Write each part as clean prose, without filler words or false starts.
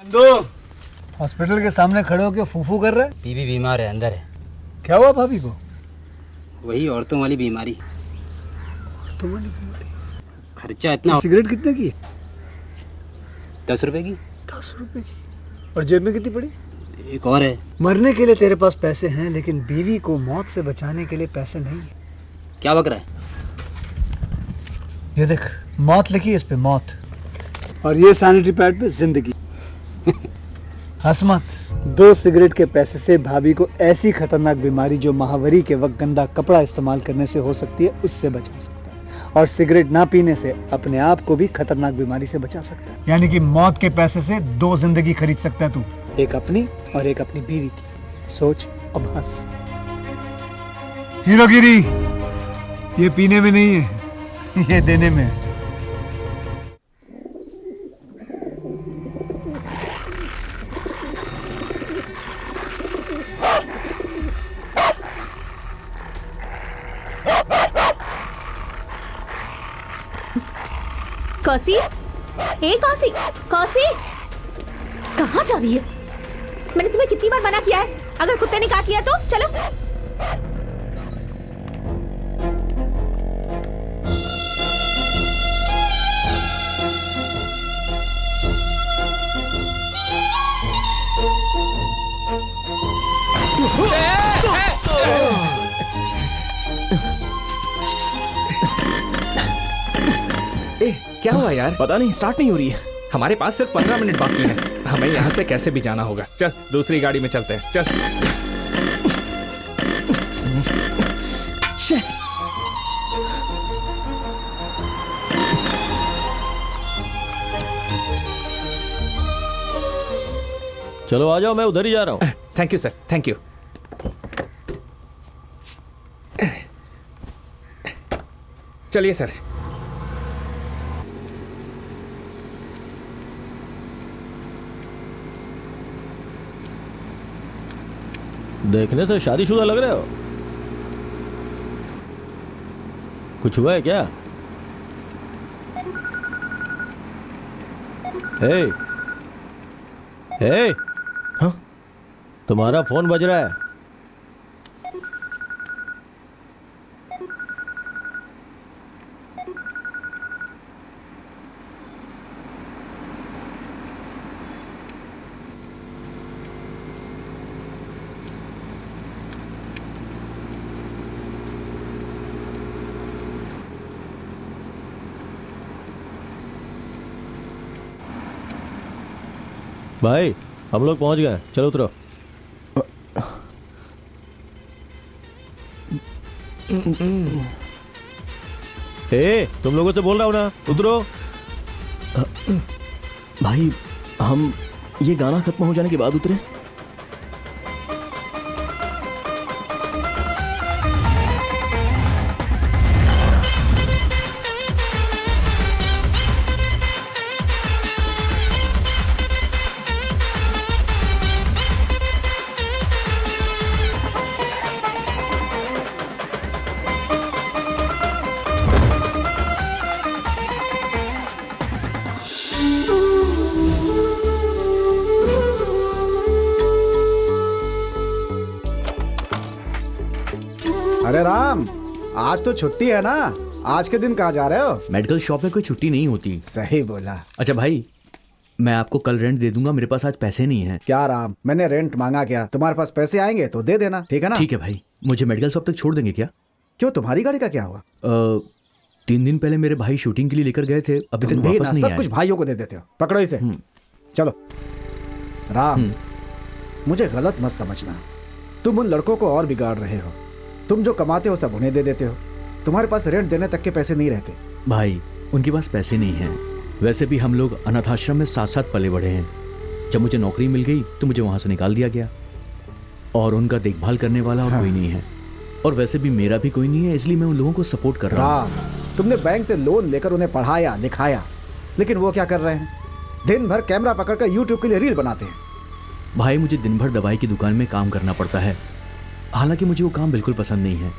दो हॉस्पिटल के सामने खड़े होकर फूफू कर रहे हैं। बीवी बीमार है, अंदर है। क्या हुआ भाभी को? वही औरतों वाली बीमारी। औरतों वाली बीमारी? खर्चा इतना। सिगरेट कितने की? 10 रुपए की। 10 रुपए की? और जेब में कितनी पड़ी? एक और है। मरने के लिए तेरे पास पैसे हैं, लेकिन बीवी को मौत से बचाने के लिए पैसे नहीं है। क्या बक रहा है? ये देख, मौत लिखी है इस पे, मौत। और ये सैनिटरी पैड पे जिंदगी। हंस मत। 2 सिगरेट के पैसे से भाभी को ऐसी खतरनाक बीमारी जो महावरी के वक्त गंदा कपड़ा इस्तेमाल करने से हो सकती है, उससे बचा सकता है। और सिगरेट ना पीने से अपने आप को भी खतरनाक बीमारी से बचा सकता है। यानी कि मौत के पैसे से 2 जिंदगी खरीद सकता है तू, एक अपनी और एक अपनी बीवी की। सोच अब हंस। हीरोगिरी ये पीने में नहीं है, ये देने में है। कौसी, ए कौसी, कौसी, कहाँ जा रही है? मैंने तुम्हें कितनी बार मना किया है, अगर कुत्ते ने काट लिया तो चलो। क्या हुआ यार? पता नहीं, स्टार्ट नहीं हो रही है। हमारे पास सिर्फ 15 मिनट बाकी हैं। हमें यहाँ से कैसे भी जाना होगा। चल दूसरी गाड़ी में चलते हैं, चल। चलो आ जाओ, मैं उधर ही जा रहा हूँ। Thank you sir, thank you. चलिए सर। देखने से शादीशुदा लग रहे हो। कुछ हुआ है क्या? हे, हे, हाँ? तुम्हारा फोन बज रहा है। भाई हम लोग पहुंच गए, चलो उतरो। हे, तुम लोगों से बोल रहा हूं ना, उतरो। भाई हम ये गाना खत्म हो जाने के बाद उतरे। अरे राम, आज तो छुट्टी है ना, आज के दिन कहाँ जा रहे हो? मेडिकल शॉप में कोई छुट्टी नहीं होती। सही बोला। अच्छा भाई, मैं आपको कल रेंट दे दूंगा, मेरे पास आज पैसे नहीं हैं। क्या राम, मैंने रेंट मांगा क्या? तुम्हारे पास पैसे आएंगे तो दे देना, ठीक है ना? ठीक है भाई, मुझे मेडिकल शॉप तक छोड़ देंगे क्या? क्यों, तुम्हारी गाड़ी का क्या हुआ? 3 दिन पहले मेरे भाई शूटिंग के लिए लेकर गए थे, अभी तक वापस नहीं आए। सब कुछ भाइयों को दे देते हो, पकड़ो इसे। चलो राम, मुझे गलत मत समझना, तुम उन लड़कों को और बिगाड़ रहे हो। तुम जो कमाते हो सब उन्हें दे देते हो, तुम्हारे पास रेंट देने तक के पैसे नहीं रहते। भाई उनके पास पैसे नहीं हैं। वैसे भी हम लोग अनाथ आश्रम में साथ साथ पले बढ़े हैं। जब मुझे नौकरी मिल गई तो मुझे वहां से निकाल दिया गया, और उनका देखभाल करने वाला और कोई नहीं है। और वैसे भी मेरा भी कोई नहीं है, इसलिए मैं उन लोगों को सपोर्ट कर रहा हूँ। तुमने बैंक से लोन लेकर उन्हें पढ़ाया लिखाया, लेकिन वो क्या कर रहे हैं? दिन भर कैमरा पकड़कर यूट्यूब के लिए रील बनाते हैं। भाई मुझे दिन भर दवाई की दुकान में काम करना पड़ता है, हालांकि मुझे वो काम बिल्कुल पसंद नहीं है।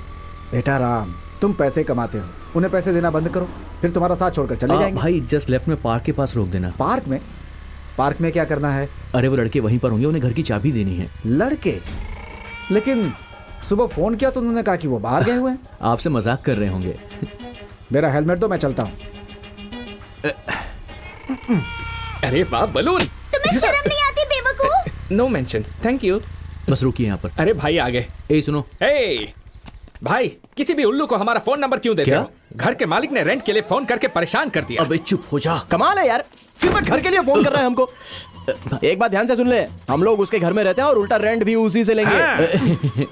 बेटा राम, तुम पैसे कमाते हो, उन्हें पैसे देना बंद करो, फिर तुम्हारा साथ छोड़कर चले जाएंगे। भाई जस्ट लेफ्ट में पार्क के पास रोक देना। पार्क में? पार्क में क्या करना है? अरे वो लड़के वहीं पर होंगे, उन्हें घर की चाबी देनी है। लड़के? लेकिन सुबह फोन किया तो उन्होंने कहा कि वो बाहर गए हुए हैं। आपसे मजाक कर रहे होंगे। मेरा हेलमेट दो, मैं चलता हूँ। अरे वाह बलून। तुम्हें शर्म नहीं आती बेवकूफ? No mention, thank you. बस रुकिए यहाँ पर। अरे भाई आगे। ए सुनो, ए भाई, किसी भी उल्लू को हमारा फोन नंबर क्यों देते क्या? हो? घर के मालिक ने रेंट के लिए फोन करके परेशान कर दिया। अबे चुप हो जा। कमाल है यार, सिर्फ एक घर के लिए फोन कर रहा है हमको। एक बात ध्यान से सुन ले, हम लोग उसके घर में रहते हैं और उल्टा रेंट भी उसी से लेंगे। हाँ।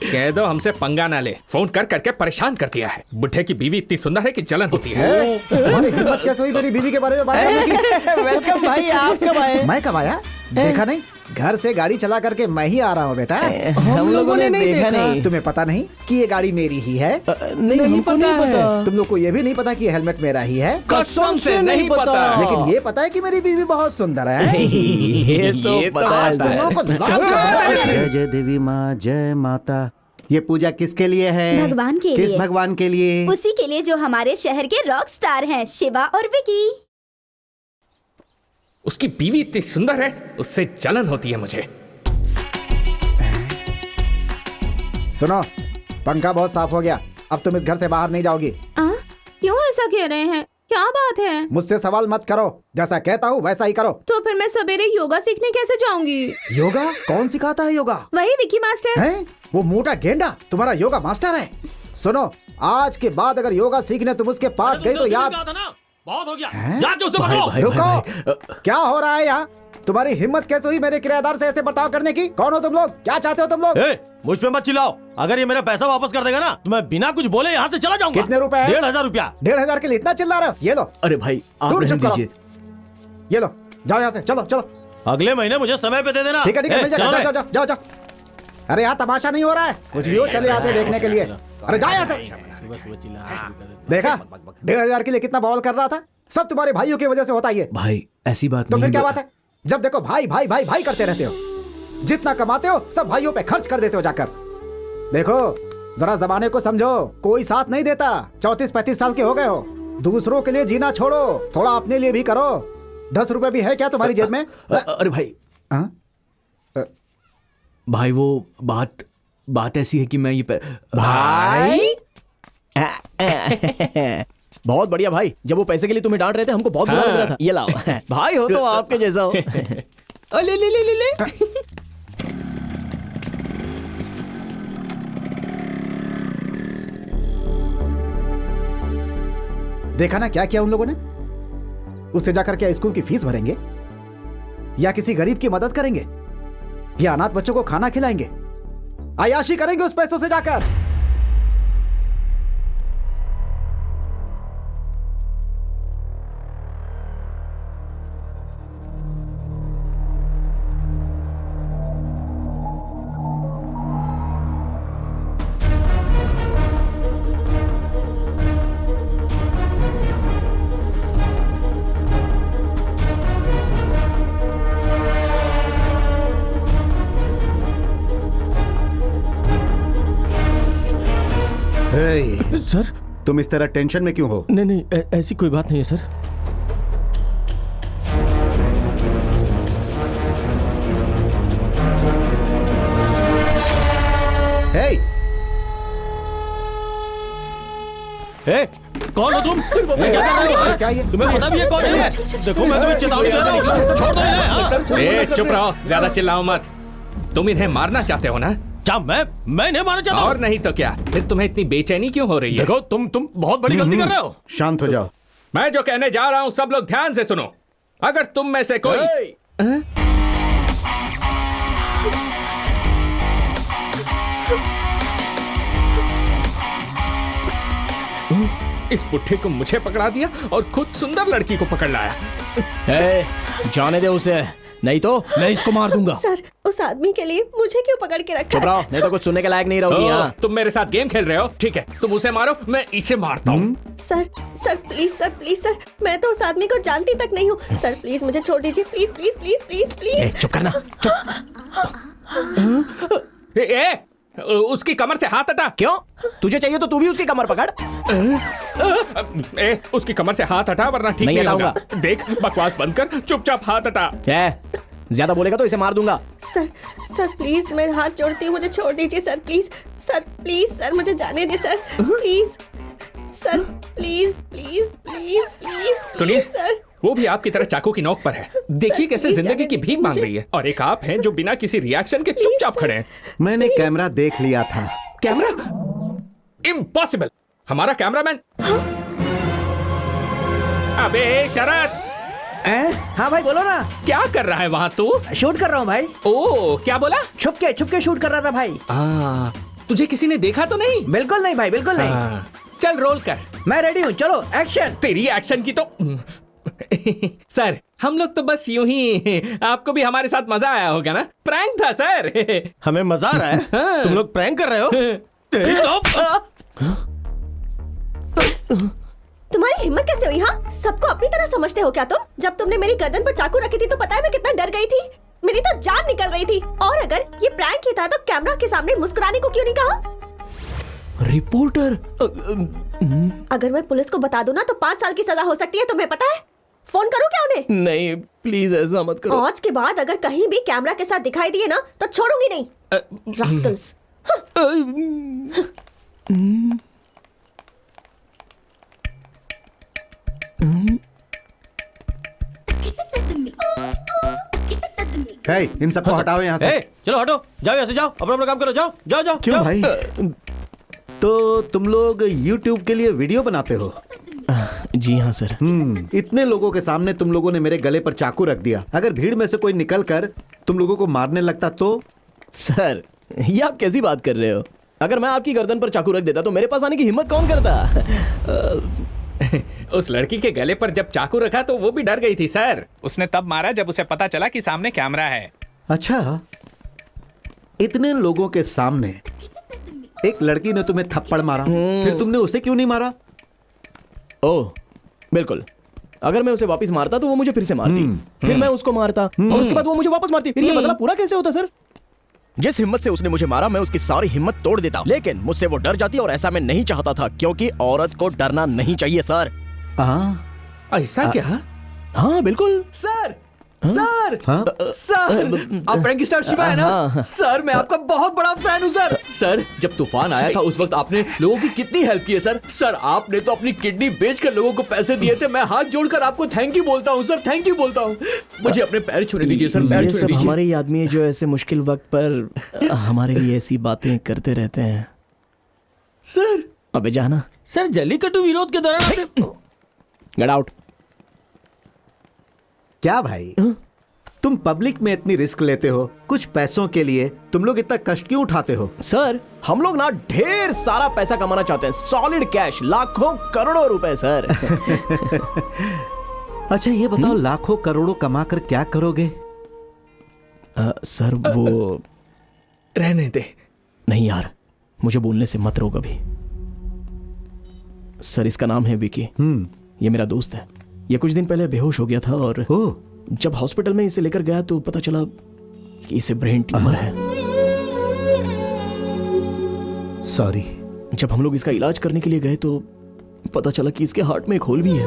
कह दो हमसे पंगा ना ले, फोन कर करके परेशान कर दिया है। बुढ़े की बीवी इतनी सुंदर है कि जलन होती है। तुम्हारी हिम्मत कैसे हुई मेरी बीवी के बारे में बात करने की? वेलकम भाई, आप कब आए? मैं कब आया? देखा नहीं? घर से गाड़ी चला करके मैं ही आ रहा हूँ बेटा। हम लोगों ने नहीं देखा। तुम्हें पता नहीं कि ये गाड़ी मेरी ही है? नहीं, हमको नहीं पता। तुम लोग को ये भी नहीं पता कि ये हेलमेट मेरा ही है? कसम से नहीं पता। लेकिन ये पता है कि मेरी बीवी बहुत सुंदर है। ये तो पता है तुम सर। लोगों को जय जय देवी माँ, जय माता। ये पूजा किसके लिए है? भगवान के किस लिए। भगवान के लिए? उसी के लिए जो हमारे शहर के रॉक स्टार हैं, शिवा और विकी। उसकी बीवी इतनी सुंदर है, उससे जलन होती है मुझे। सुनो, पंखा बहुत साफ हो गया, अब तुम इस घर से बाहर नहीं जाओगी। क्यों ऐसा कह रहे हैं? क्या बात है? मुझसे सवाल मत करो, जैसा कहता हूँ वैसा ही करो। तो फिर मैं सवेरे योगा सीखने कैसे जाऊंगी? योगा? कौन सिखाता है योगा? वही विकी मास्टर। हैं? वो मोटा गेंडा तुम्हारा योगा मास्टर है? सुनो, आज के बाद अगर योगा सीखने तुम उसके पास गई तो याद। बहुत हो गया, हैं? जाके उसे पकड़ो। रुको, क्या हो रहा है यहाँ? तुम्हारी हिम्मत कैसे हुई मेरे किराएदार से ऐसे बर्ताव करने की? कौन हो तुम लोग? क्या चाहते हो तुम लोग? मुझ पे मत चिल्लाओ, अगर ये मेरा पैसा वापस कर देगा ना तो मैं बिना कुछ बोले यहाँ से चला जाऊंगा। कितने रुपए हैं? 1500 रुपया। 1500 के लिए इतना चिल्ला रहे हो? ये लो। अरे भाई आप तुम रहने चुप करो। दीजिए। ये लो, जाओ यहाँ से, चलो चलो। अगले महीने मुझे समय पे दे देना। ठीक है ठीक है, मिल जाएगा। चलो जाओ जाओ जाओ जाओ। अरे यहाँ तमाशा नहीं हो रहा है, कुछ भी हो चले आते देखने के लिए। अरे जाओ यहाँ से। देखा 1500 के लिए कितना बवाल कर रहा था? सब तुम्हारे भाइयों की वजह से होता ही है। भाई ऐसी बात तो नहीं। फिर क्या बात है? जब देखो भाई भाई भाई भाई करते रहते हो, जितना कमाते हो सब भाइयों पे खर्च कर देते हो जाकर। देखो जरा जमाने को समझो, कोई साथ नहीं देता। 34-35 साल के हो गए हो, दूसरों के लिए जीना छोड़ो, थोड़ा अपने लिए भी करो। 10 रुपए भी है क्या तुम्हारी जेब में? अरे भाई, हाँ? भाई वो बात ऐसी है कि मैं ये भाई बहुत बढ़िया भाई, जब वो पैसे के लिए तुम्हें डांट रहे थे हमको बहुत बुरा लग रहा था। ये लाओ भाई, हो तो आपके जैसा हो। ले ले ले ले ले। देखा ना क्या किया उन लोगों ने? उससे जाकर क्या स्कूल की फीस भरेंगे, या किसी गरीब की मदद करेंगे, या अनाथ बच्चों को खाना खिलाएंगे, अय्याशी करेंगे उस पैसों से जाकर। सर तुम इस तरह टेंशन में क्यों हो? नहीं नहीं, ऐसी कोई बात नहीं है सर। कौन हो तुम? क्या कर रहे हो? क्या ये? तुम्हें पता भी है कौन है? देखो मैं तुम्हें चेतावनी दे रहा हूँ, छोड़ दो इन्हें, हाँ? ए, चुप रहो, ज्यादा चिल्लाओ मत। तुम इन्हें मारना चाहते हो ना? क्या मैं इन्हें मारना चाहता हूँ? और नहीं तो क्या? फिर तुम्हें इतनी बेचैनी क्यों हो रही है? देखो तुम बहुत बड़ी गलती कर रहे हो। शांत हो जाओ। मैं जो कहने जा रहा हूं सब लोग ध्यान से सुनो। अगर तुम में से कोई इस बुढ़े को मुझे पकड़ा दिया और खुद सुंदर लड़की को पकड़ लाया। जाने दे उसे, नहीं तो मैं इसको मार दूंगा। सर, उस आदमी के लिए मुझे क्यों पकड़ के रखा? चुप रहो, नहीं तो कुछ सुनने के लायक नहीं रहोगी। यहाँ तुम मेरे साथ गेम खेल रहे हो? ठीक है, तुम उसे मारो, मैं इसे मारता हूँ। सर प्लीज सर, मैं तो उस आदमी को जानती तक नहीं हूँ। सर प्लीज मुझे छोड़ दीजिए, please please please please please. चुप करना, चुप। उसकी कमर से हाथ हटा। क्यों? तुझे चाहिए तो तू भी उसकी कमर पकड़। उसकी कमर से हाथ हटा वरना ठीक नहीं नहीं होगा। हटाऊंगा। देख बकवास बंद कर, चुपचाप हाथ हटा। क्या? ज्यादा बोलेगा तो इसे मार दूंगा। सर सर प्लीज मैं हाथ जोड़ती हूँ, मुझे छोड़ दीजिए sir please. Sir please sir मुझे जाने दे sir please. Sir please please please please सुनिए सर। वो भी आपकी तरह चाकू की नोक पर है। देखिए सर, कैसे प्लीज जिंदगी जाने की दीजिए भीख मांग मुझे। रही है, और एक आप हैं जो बिना किसी रिएक्शन के चुपचाप सर। खड़े हैं। मैंने कैमरा देख लिया था। कैमरा? इम्पॉसिबल। हमारा कैमरामैन। अबे शरद, हाँ भाई बोलो ना। क्या कर रहा है वहाँ तू? शूट कर रहा हूँ भाई। ओ क्या बोला? छुप के शूट कर रहा था भाई। तुझे किसी ने देखा तो नहीं? बिल्कुल नहीं भाई, बिल्कुल नहीं। चल रोल कर। मैं रेडी हूँ, चलो एक्शन। तेरी एक्शन की तो सर हम लोग तो बस यूं ही, आपको भी हमारे साथ मजा आया होगा ना? प्रैंक था सर। हमें मजा आ रहा है? हाँ। तुम लोग प्रैंक कर रहे हो? तुम्हारी हिम्मत कैसे हुई? हाँ, सबको अपनी तरह समझते हो क्या तुम? जब तुमने मेरी गर्दन पर चाकू रखी थी तो पता है मैं कितना डर गई थी। मेरी तो जान निकल रही थी। और अगर ये प्रैंक ही था तो कैमरा के सामने मुस्कुराने को क्यों नहीं कहा? रिपोर्टर। अगर मैं पुलिस को बता दूं ना तो 5 साल की सजा हो सकती है, तुम्हें पता है? फोन करूं क्या उन्हें? नहीं प्लीज ऐसा मत करो। आज के बाद अगर कहीं भी कैमरा के साथ दिखाई दिए ना तो छोड़ूंगी नहीं। रास्कल्स। है, इन सबको हटाओ यहाँ से। चलो हटो, जाओ यहाँ से, जाओ अपना अपना काम करो, जाओ जाओ जाओ। क्यों जाओ। भाई? तो तुम लोग YouTube के लिए वीडियो बनाते हो? जी हाँ सर। इतने लोगों के सामने तुम लोगों ने मेरे गले पर चाकू रख दिया। अगर भीड़ में से कोई निकल कर तुम लोगों को मारने लगता तो? सर ये आप कैसी बात कर रहे हो? अगर मैं आपकी गर्दन पर चाकू रख देता तो मेरे पास आने की हिम्मत कौन करता? उस लड़की के गले पर जब चाकू रखा तो वो भी डर गई थी सर। उसने तब मारा जब उसे पता चला कि सामने कैमरा है। अच्छा, इतने लोगों के सामने एक लड़की ने तुम्हें थप्पड़ मारा, फिर तुमने उसे क्यों नहीं मारा? ओह बिल्कुल, अगर मैं उसे वापस मारता तो वो मुझे फिर से मारती, फिर मैं उसको मारता और उसके बाद वो मुझे वापस मारती। फिर ये बदला पूरा कैसे होता सर? जिस हिम्मत से उसने मुझे मारा मैं उसकी सारी हिम्मत तोड़ देता, लेकिन मुझसे वो डर जाती और ऐसा मैं नहीं चाहता था, क्योंकि औरत को डरना नहीं चाहिए सर। ऐसा क्या? हाँ बिल्कुल सर सर सर, आप प्रैंक स्टार शिवा है ना? सर मैं आपका बहुत बड़ा फैन हूँ सर। सर जब तूफान आया था उस वक्त आपने लोगों की कितनी हेल्प की है सर। सर आपने तो अपनी किडनी बेचकर लोगों को पैसे दिए थे। मैं हाथ जोड़कर आपको थैंक यू बोलता हूँ सर, थैंक यू बोलता हूँ। मुझे अपने पैर छूने दीजिए सर, पैर ये छूने सब दीजिए। हमारे ही आदमी है जो ऐसे मुश्किल वक्त पर हमारे लिए ऐसी बातें करते रहते हैं। सर अबे जाना। सर जल्लीकट्टू विरोध के दौरान गेट आउट। क्या भाई, तुम पब्लिक में इतनी रिस्क लेते हो कुछ पैसों के लिए? तुम लोग इतना कष्ट क्यों उठाते हो? सर हम लोग ना ढेर सारा पैसा कमाना चाहते हैं, सॉलिड कैश, लाखों करोड़ों रुपए सर। अच्छा ये बताओ, लाखों करोड़ों कमा कर क्या करोगे? सर वो रहने दे। नहीं यार, मुझे बोलने से मत रोक अभी। सर इसका नाम है विकी। ये मेरा दोस्त है। ये कुछ दिन पहले बेहोश हो गया था और जब हॉस्पिटल में इसे लेकर गया तो पता चला कि इसे ब्रेन ट्यूमर है। सॉरी। जब हम लोग इसका इलाज करने के लिए गए तो पता चला कि इसके हार्ट में एक होल भी है।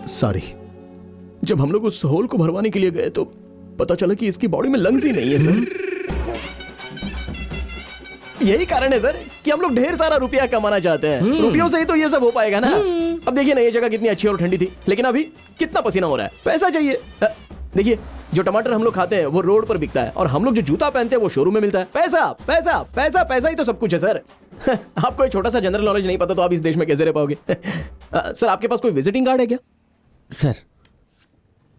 सॉरी। जब हम लोग उस होल को भरवाने के लिए गए तो पता चला कि इसकी बॉडी में लंग्स ही नहीं है सर। यही कारण है सर कि हम लोग ढेर सारा रुपया कमाना चाहते हैं। रुपयों से ही तो ये सब हो पाएगा ना। अब देखिए ना, ये जगह कितनी अच्छी और ठंडी थी, लेकिन अभी कितना पसीना हो रहा है। पैसा चाहिए। देखिए जो टमाटर हम लोग खाते हैं वो रोड पर बिकता है और हम लोग जो जूता पहनते हैं वो शोरूम में मिलता है। पैसा पैसा पैसा पैसा ही तो सब कुछ है सर। आपको एक छोटा सा जनरल नॉलेज नहीं पता तो आप इस देश में कैसे रह पाओगे? सर आपके पास कोई विजिटिंग कार्ड है क्या? सर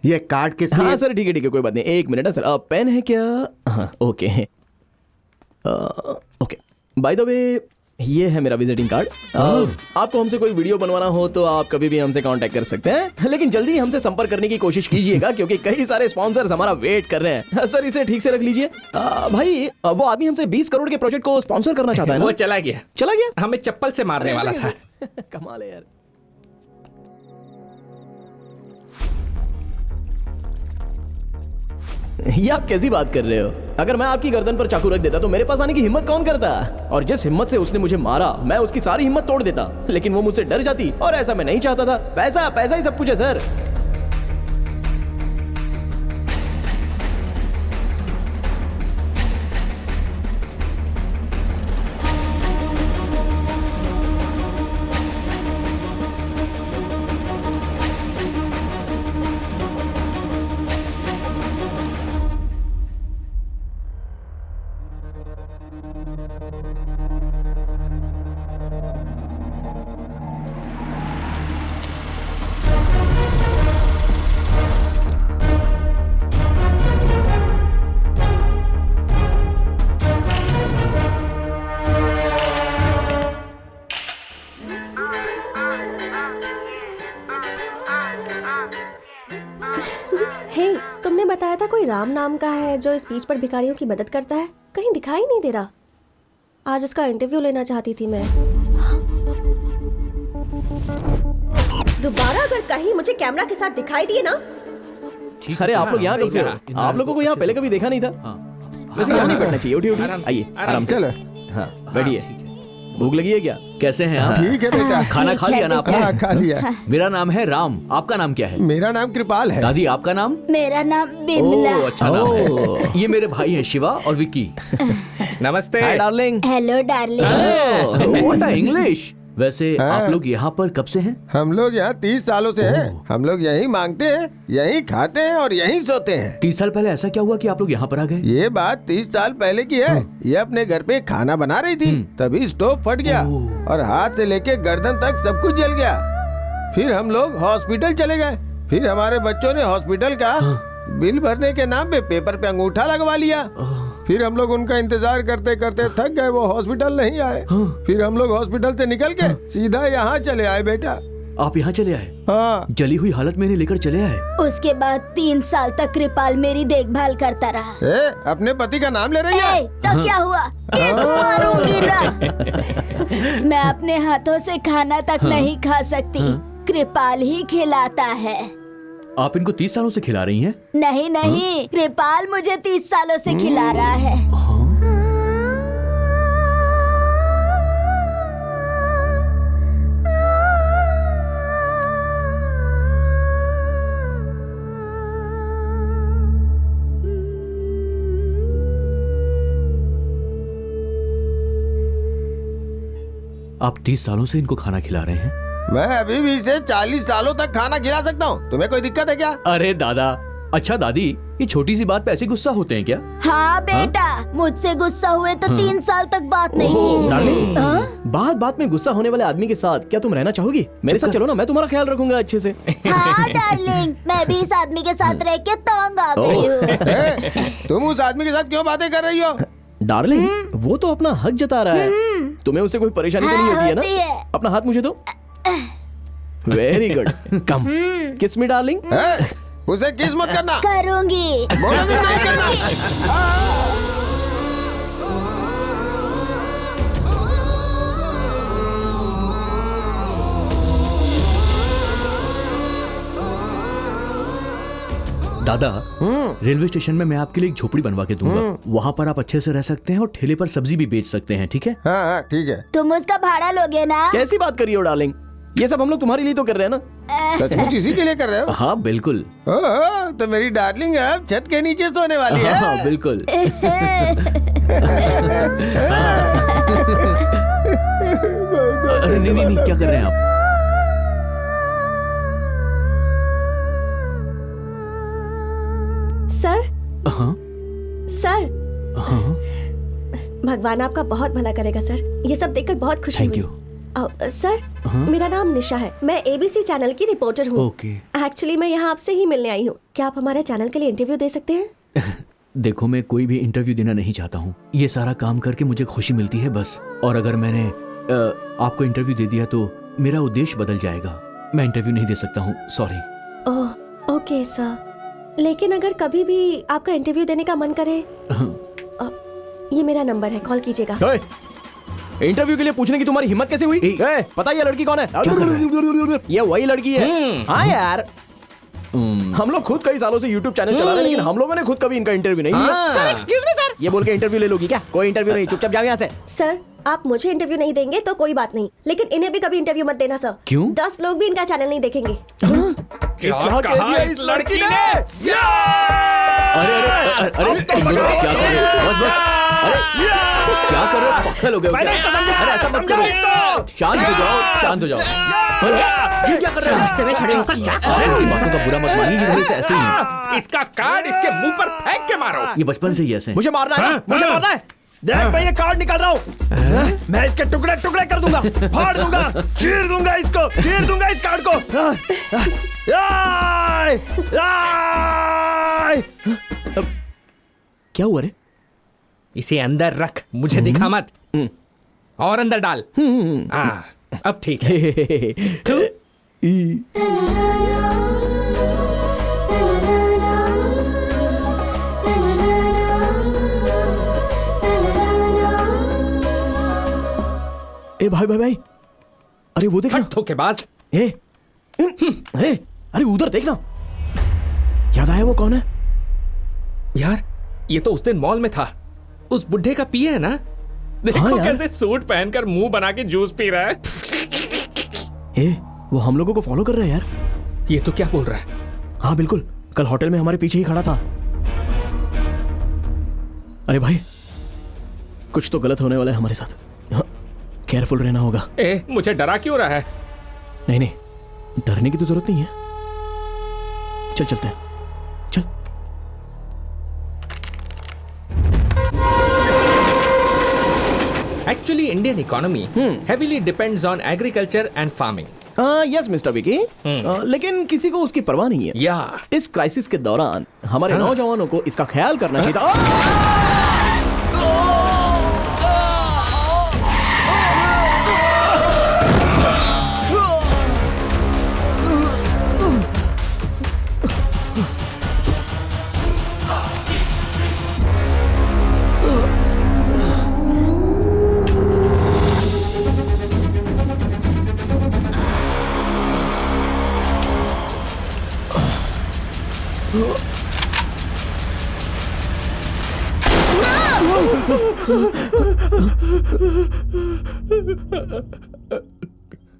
ये कार्ड किस लिए? हाँ सर ठीक है कोई बात नहीं, एक मिनट है सर। पेन है क्या? हाँ okay okay. By the way ये है मेरा विजिटिंग कार्ड। आपको हमसे कोई वीडियो बनवाना हो तो आप कभी भी हमसे कांटेक्ट कर सकते हैं, लेकिन जल्दी हमसे संपर्क करने की कोशिश कीजिएगा क्योंकि कई सारे स्पॉन्सर्स हमारा वेट कर रहे हैं। सर इसे ठीक से रख लीजिए। भाई वो आदमी हमसे 20 करोड़ के प्रोजेक्ट को स्पॉन्सर करना चाहता है ना? वो चला गया। चला गया? हमें चप्पल से मारने वाला था। कमाल है यार। ये आप कैसी बात कर रहे हो? अगर मैं आपकी गर्दन पर चाकू रख देता तो मेरे पास आने की हिम्मत कौन करता? और जिस हिम्मत से उसने मुझे मारा, मैं उसकी सारी हिम्मत तोड़ देता, लेकिन वो मुझसे डर जाती, और ऐसा मैं नहीं चाहता था। पैसा पैसा ही सब कुछ है सर। हे, तुमने बताया था कोई राम नाम का है जो इस बीच पर भिखारियों की मदद करता है, कहीं दिखाई नहीं दे रहा। आज उसका इंटरव्यू लेना चाहती थी मैं। दोबारा अगर कहीं मुझे कैमरा के साथ दिखाई दिए ना। अरे आप लोग यहाँ कब से हो? आप लोगों को यहाँ पहले कभी देखा नहीं था। वैसे यहाँ नहीं बैठना चाहिए। उठिए उठिए, आइए आराम से। हाँ बैठिए। भूख लगी है क्या? कैसे हैं आप? ठीक है बेटा। खाना खा लिया ना आपने? हाँ, खा लिया। मेरा नाम है राम, आपका नाम क्या है? मेरा नाम कृपाल है। दादी आपका नाम? मेरा नाम बिमला। ओह अच्छा नाम है। ये मेरे भाई हैं शिवा और विक्की। नमस्ते। Hi darling. Hello darling. What a English. वैसे आप लोग यहाँ पर कब से हैं? हम लोग यहाँ 30 सालों से हैं। हम लोग यहीं मांगते हैं, यहीं खाते हैं और यहीं सोते हैं। 30 साल पहले ऐसा क्या हुआ कि आप लोग यहाँ पर आ गए? ये बात 30 साल पहले की है। ये अपने घर पे खाना बना रही थी, तभी स्टोव फट गया और हाथ से लेके गर्दन तक सब कुछ जल गया। फिर हम लोग हॉस्पिटल चले गए। फिर हमारे बच्चों ने हॉस्पिटल का बिल भरने के नाम पे पेपर पे अंगूठा लगवा लिया। फिर हम लोग उनका इंतजार करते करते थक गए, वो हॉस्पिटल नहीं आए। फिर हम लोग हॉस्पिटल से निकल के सीधा यहाँ चले आए बेटा। आप यहाँ चले आए? हाँ। जली हुई हालत में इन्हें लेकर चले आए? उसके बाद 3 साल तक कृपाल मेरी देखभाल करता रहा। अपने पति का नाम ले रही है? तो क्या हुआ? ये तो मारूंगी ना। मैं अपने हाथों से खाना तक नहीं खा सकती, कृपाल ही खिलाता है। आप इनको 30 सालों से खिला रही हैं? नहीं नहीं, कृपाल मुझे 30 सालों से खिला रहा है। आप 30 सालों से इनको खाना खिला रहे हैं? मैं अभी भी इसे 40 सालों तक खाना खिला सकता हूँ। तुम्हें कोई दिक्कत है क्या? अरे दादा, अच्छा दादी, ये छोटी सी बात पे ऐसे गुस्सा होते हैं क्या? हाँ बेटा, मुझसे गुस्सा हुए तो 3 साल तक बात नहीं की। डार्लिंग, बात बात में गुस्सा होने वाले आदमी के साथ क्या तुम रहना चाहोगी? मेरे साथ चलो ना, मैं तुम्हारा ख्याल रखूंगा अच्छे से। हाँ डार्लिंग, मैं भी इस आदमी के साथ रह के तंग आ गई हूँ। तुम उस आदमी के साथ क्यों बातें कर रही हो? डार्लिंग, वो तो अपना हक जता रहा है। तुम्हें उससे कोई परेशानी तो नहीं होती है ना? अपना हाथ मुझे दो। वेरी गुड, कम किस मी डार्लिंग। उसे किस मत करना। करूंगी। बोलो भी नहीं करना। दादा, रेलवे स्टेशन में मैं आपके लिए एक झोपड़ी बनवा के दूंगा। वहाँ पर आप अच्छे से रह सकते हैं और ठेले पर सब्जी भी बेच सकते हैं, ठीक है? हाँ ठीक है। तुम उसका भाड़ा लोगे ना? कैसी बात कर रही हो डार्लिंग? ये सब हम लोग तुम्हारे लिए तो कर रहे हैं ना। सचमुच इसी के लिए कर रहे हो? हाँ बिल्कुल। तो मेरी डार्लिंग अब छत के नीचे सोने वाली है। हाँ बिल्कुल। अरे नहीं नहीं नहीं, क्या कर रहे हैं आप? सर। हाँ सर, हाँ। भगवान आपका बहुत भला करेगा सर। ये सब देखकर बहुत खुशी थैंक हुई। यू। सर, मेरा नाम निशा है। मैं एबीसी चैनल की रिपोर्टर हूँ। ओके। एक्चुअली मैं यहाँ आपसे ही मिलने आई हूँ। क्या आप हमारे चैनल के लिए इंटरव्यू दे सकते हैं? देखो, मैं कोई भी इंटरव्यू देना नहीं चाहता हूँ। ये सारा काम करके मुझे खुशी मिलती है बस। और अगर मैंने आपको इंटरव्यू दे दिया तो मेरा उद्देश्य बदल जाएगा। मैं इंटरव्यू नहीं दे सकता हूँ, सॉरी। ओह ओके सर, लेकिन अगर कभी भी आपका इंटरव्यू देने का मन करे, ये मेरा नंबर है, कॉल कीजिएगा। इंटरव्यू के लिए पूछने की तुम्हारी हिम्मत कैसे हुई? पता है ये लड़की कौन है? ये वही लड़की है। हाँ यार, हम लोग खुद कई सालों से YouTube चैनल चला रहे हैं, लेकिन हम लोगों ने खुद कभी इनका इंटरव्यू नहीं लिया। सर एक्सक्यूज मी सर, ये बोल के इंटरव्यू ले लोगी क्या? कोई इंटरव्यू नहीं, चुपचाप जाओ यहाँ से। सर आप मुझे इंटरव्यू नहीं देंगे तो कोई बात नहीं, लेकिन इन्हें भी कभी इंटरव्यू मत देना सर। क्यों? 10 लोग भी इनका चैनल नहीं देखेंगे। क्या कह दिया इस लड़की ने? अरे अरे अरे अरे तुम लोग क्या कर रहे हो? बस बस, अरे क्या कर रहे हो? पक्का लोगे क्या? अरे ऐसा मत करो, शांत हो जाओ, शांत हो जाओ। ये क्या कर रहे हो? रास्ते में खड़े होकर क्या कर रहे हो? इन बातों का बुरा मत मानिए, ये हमेशा ऐसे ही है। इसका कार्ड इसके मुंह पर फेंक के मारो। ये बचपन से ही ऐसे हैं। मुझे मारना है ना? मुझे मारना है। देख मैं ये कार्ड निकाल रहा हूँ, मैं इसके टुकड़े टुकड़े कर दूंगा, फाड़ दूंगा, चीर दूंगा इसको, चीर दूंगा इस कार्ड को। क्या हुआ रे? इसे अंदर रख, मुझे दिखा मत। और अंदर डाल। हाँ अब ठीक है। ए भाई भाई भाई, अरे वो देखना। धोखेबाज। ए, अरे उधर देखना। याद आया वो कौन है? यार ये तो उस दिन मॉल में था, उस बुढ़े का पिए है ना? देखो हाँ कैसे सूट पहनकर मुंह बना के जूस पी रहा है। ए, वो हम लोगों को फॉलो कर रहा है यार। ये तो क्या बोल रहा है? हाँ बिल्कुल, कल होटल में हमारे पीछे ही खड़ा था। अरे भाई कुछ तो गलत होने वाला है हमारे साथ, केयरफुल रहना होगा। ए, मुझे डरा क्यों रहा है? नहीं नहीं, डरने की तो जरूरत नहीं है। चल चलते हैं, चल। Actually, Indian economy heavily depends on agriculture and farming. Yes mister Vicky, लेकिन किसी को उसकी परवाह नहीं है। या इस क्राइसिस के दौरान हमारे नौजवानों को इसका ख्याल करना चाहिए था।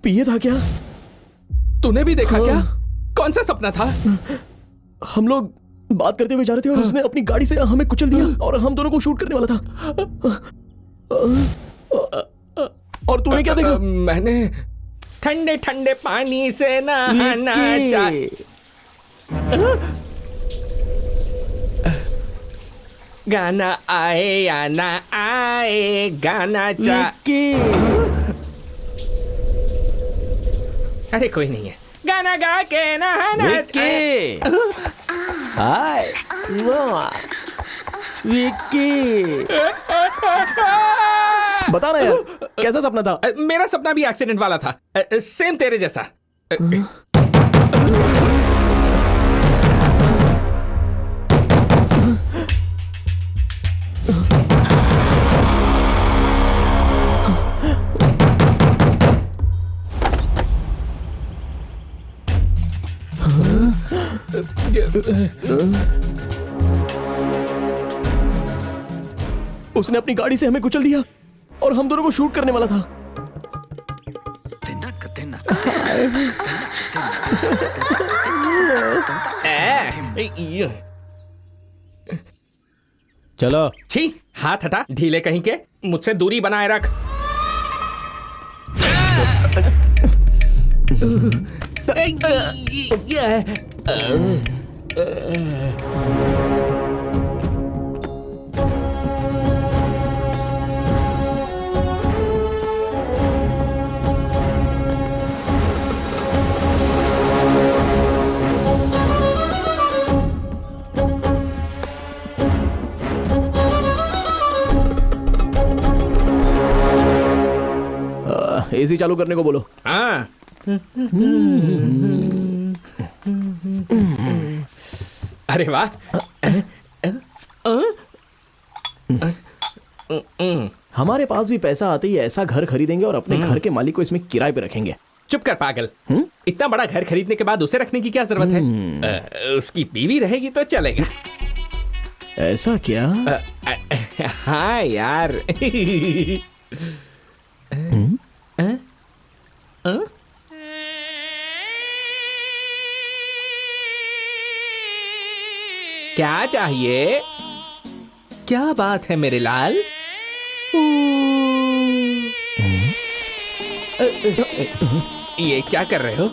पिए था क्या? तूने भी देखा क्या? कौन सा सपना था? हम लोग बात करते हुए जा रहे थे और उसने अपनी गाड़ी से हमें कुचल दिया और हम दोनों को शूट करने वाला था। और तूने क्या देखा? मैंने ठंडे ठंडे पानी से नहाना चाहिए। गाना आए या ना आए, गाना अरे कोई नहीं है, गाना गा के नहाना। हाय विक्की, बता ना यार कैसा सपना था? मेरा सपना भी एक्सीडेंट वाला था, सेम तेरे जैसा। उसने अपनी गाड़ी से हमें कुचल दिया और हम दोनों को शूट करने वाला था। चलो। छी, हाथ हटा, ढीले कहीं के, मुझसे दूरी बनाए रख। एसी चालू करने को बोलो। हाँ। अरे वाह। हमारे पास भी पैसा आते ही ऐसा घर खरीदेंगे और अपने घर के मालिक को इसमें किराए पे रखेंगे। चुप कर पागल, इतना बड़ा घर खरीदने के बाद उसे रखने की क्या जरूरत है? उसकी बीवी रहेगी तो चलेगा। ऐसा क्या? हाँ यार। क्या चाहिए? क्या बात है मेरे लाल? ये क्या कर रहे हो?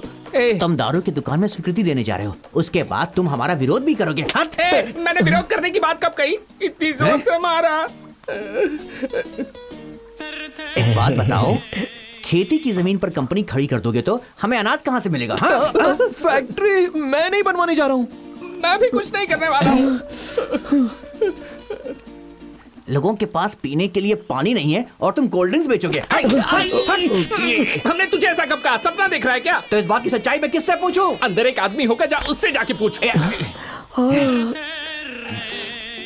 तुम दारू की दुकान में स्वीकृति देने जा रहे हो, उसके बाद तुम हमारा विरोध भी करोगे। मैंने विरोध करने की बात कब कही? इतनी जोर से मारा। एक बात बताओ, खेती की जमीन पर कंपनी खड़ी कर दोगे तो हमें अनाज कहाँ से मिलेगा? हाँ? फैक्ट्री मैं नहीं बनवाने जा रहा हूँ। मैं भी कुछ नहीं करने वाला हूँ। लोगों के पास पीने के लिए पानी नहीं है और तुम कोल्ड ड्रिंक्स बेचोगे। हमने तुझे ऐसा कब कहा? सपना देख रहा है क्या? तो इस बात की सच्चाई मैं किससे पूछूं? अंदर एक आदमी होगा, जा उससे जाके पूछ।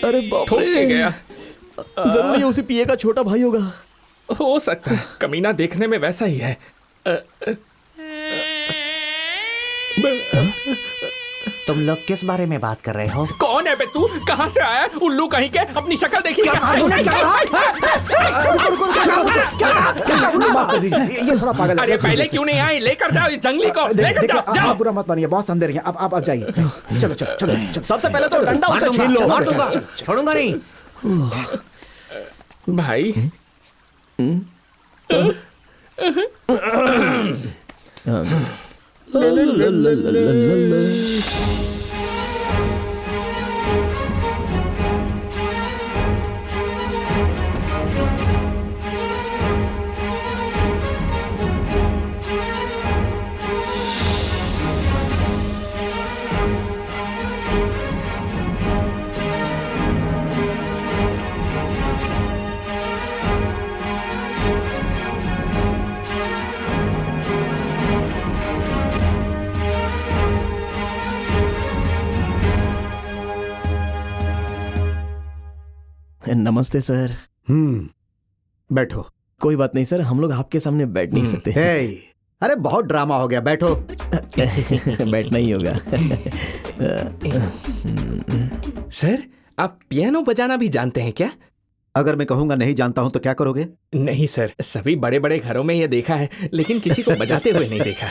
अरे बाप ठोक के गया। जरूर ये उसी पिए का छोटा भाई होगा। हो सकता है, कमीना देखने में वैसा ही है। तुम लोग किस बारे में बात कर रहे हो? कौन है बे तू? कहाँ से आया? उल्लू कहीं के? अपनी शक्ल देखी क्या? माफ कर दीजिए, ये थोड़ा पागल है। अरे पहले क्यों नहीं आए? लेकर जाओ इस जंगली को, लेकर जाओ। आप बुरा मत मानिए, बहुत अंधेर है। आप जाइए। चलो चलो चलो। सबसे पहले तो डंडा उसे छीन लो। मार दूंगा, छोड़ूंगा नहीं। भाई नमस्ते सर। बैठो। कोई बात नहीं सर, हम लोग आपके सामने बैठ नहीं सकते। अरे बहुत ड्रामा हो गया, बैठो। बैठना ही होगा। सर, आप पियानो बजाना भी जानते हैं क्या? अगर मैं कहूंगा नहीं जानता हूं तो क्या करोगे? नहीं सर, सभी बड़े बड़े घरों में ये देखा है, लेकिन किसी को बजाते हुए नहीं देखा।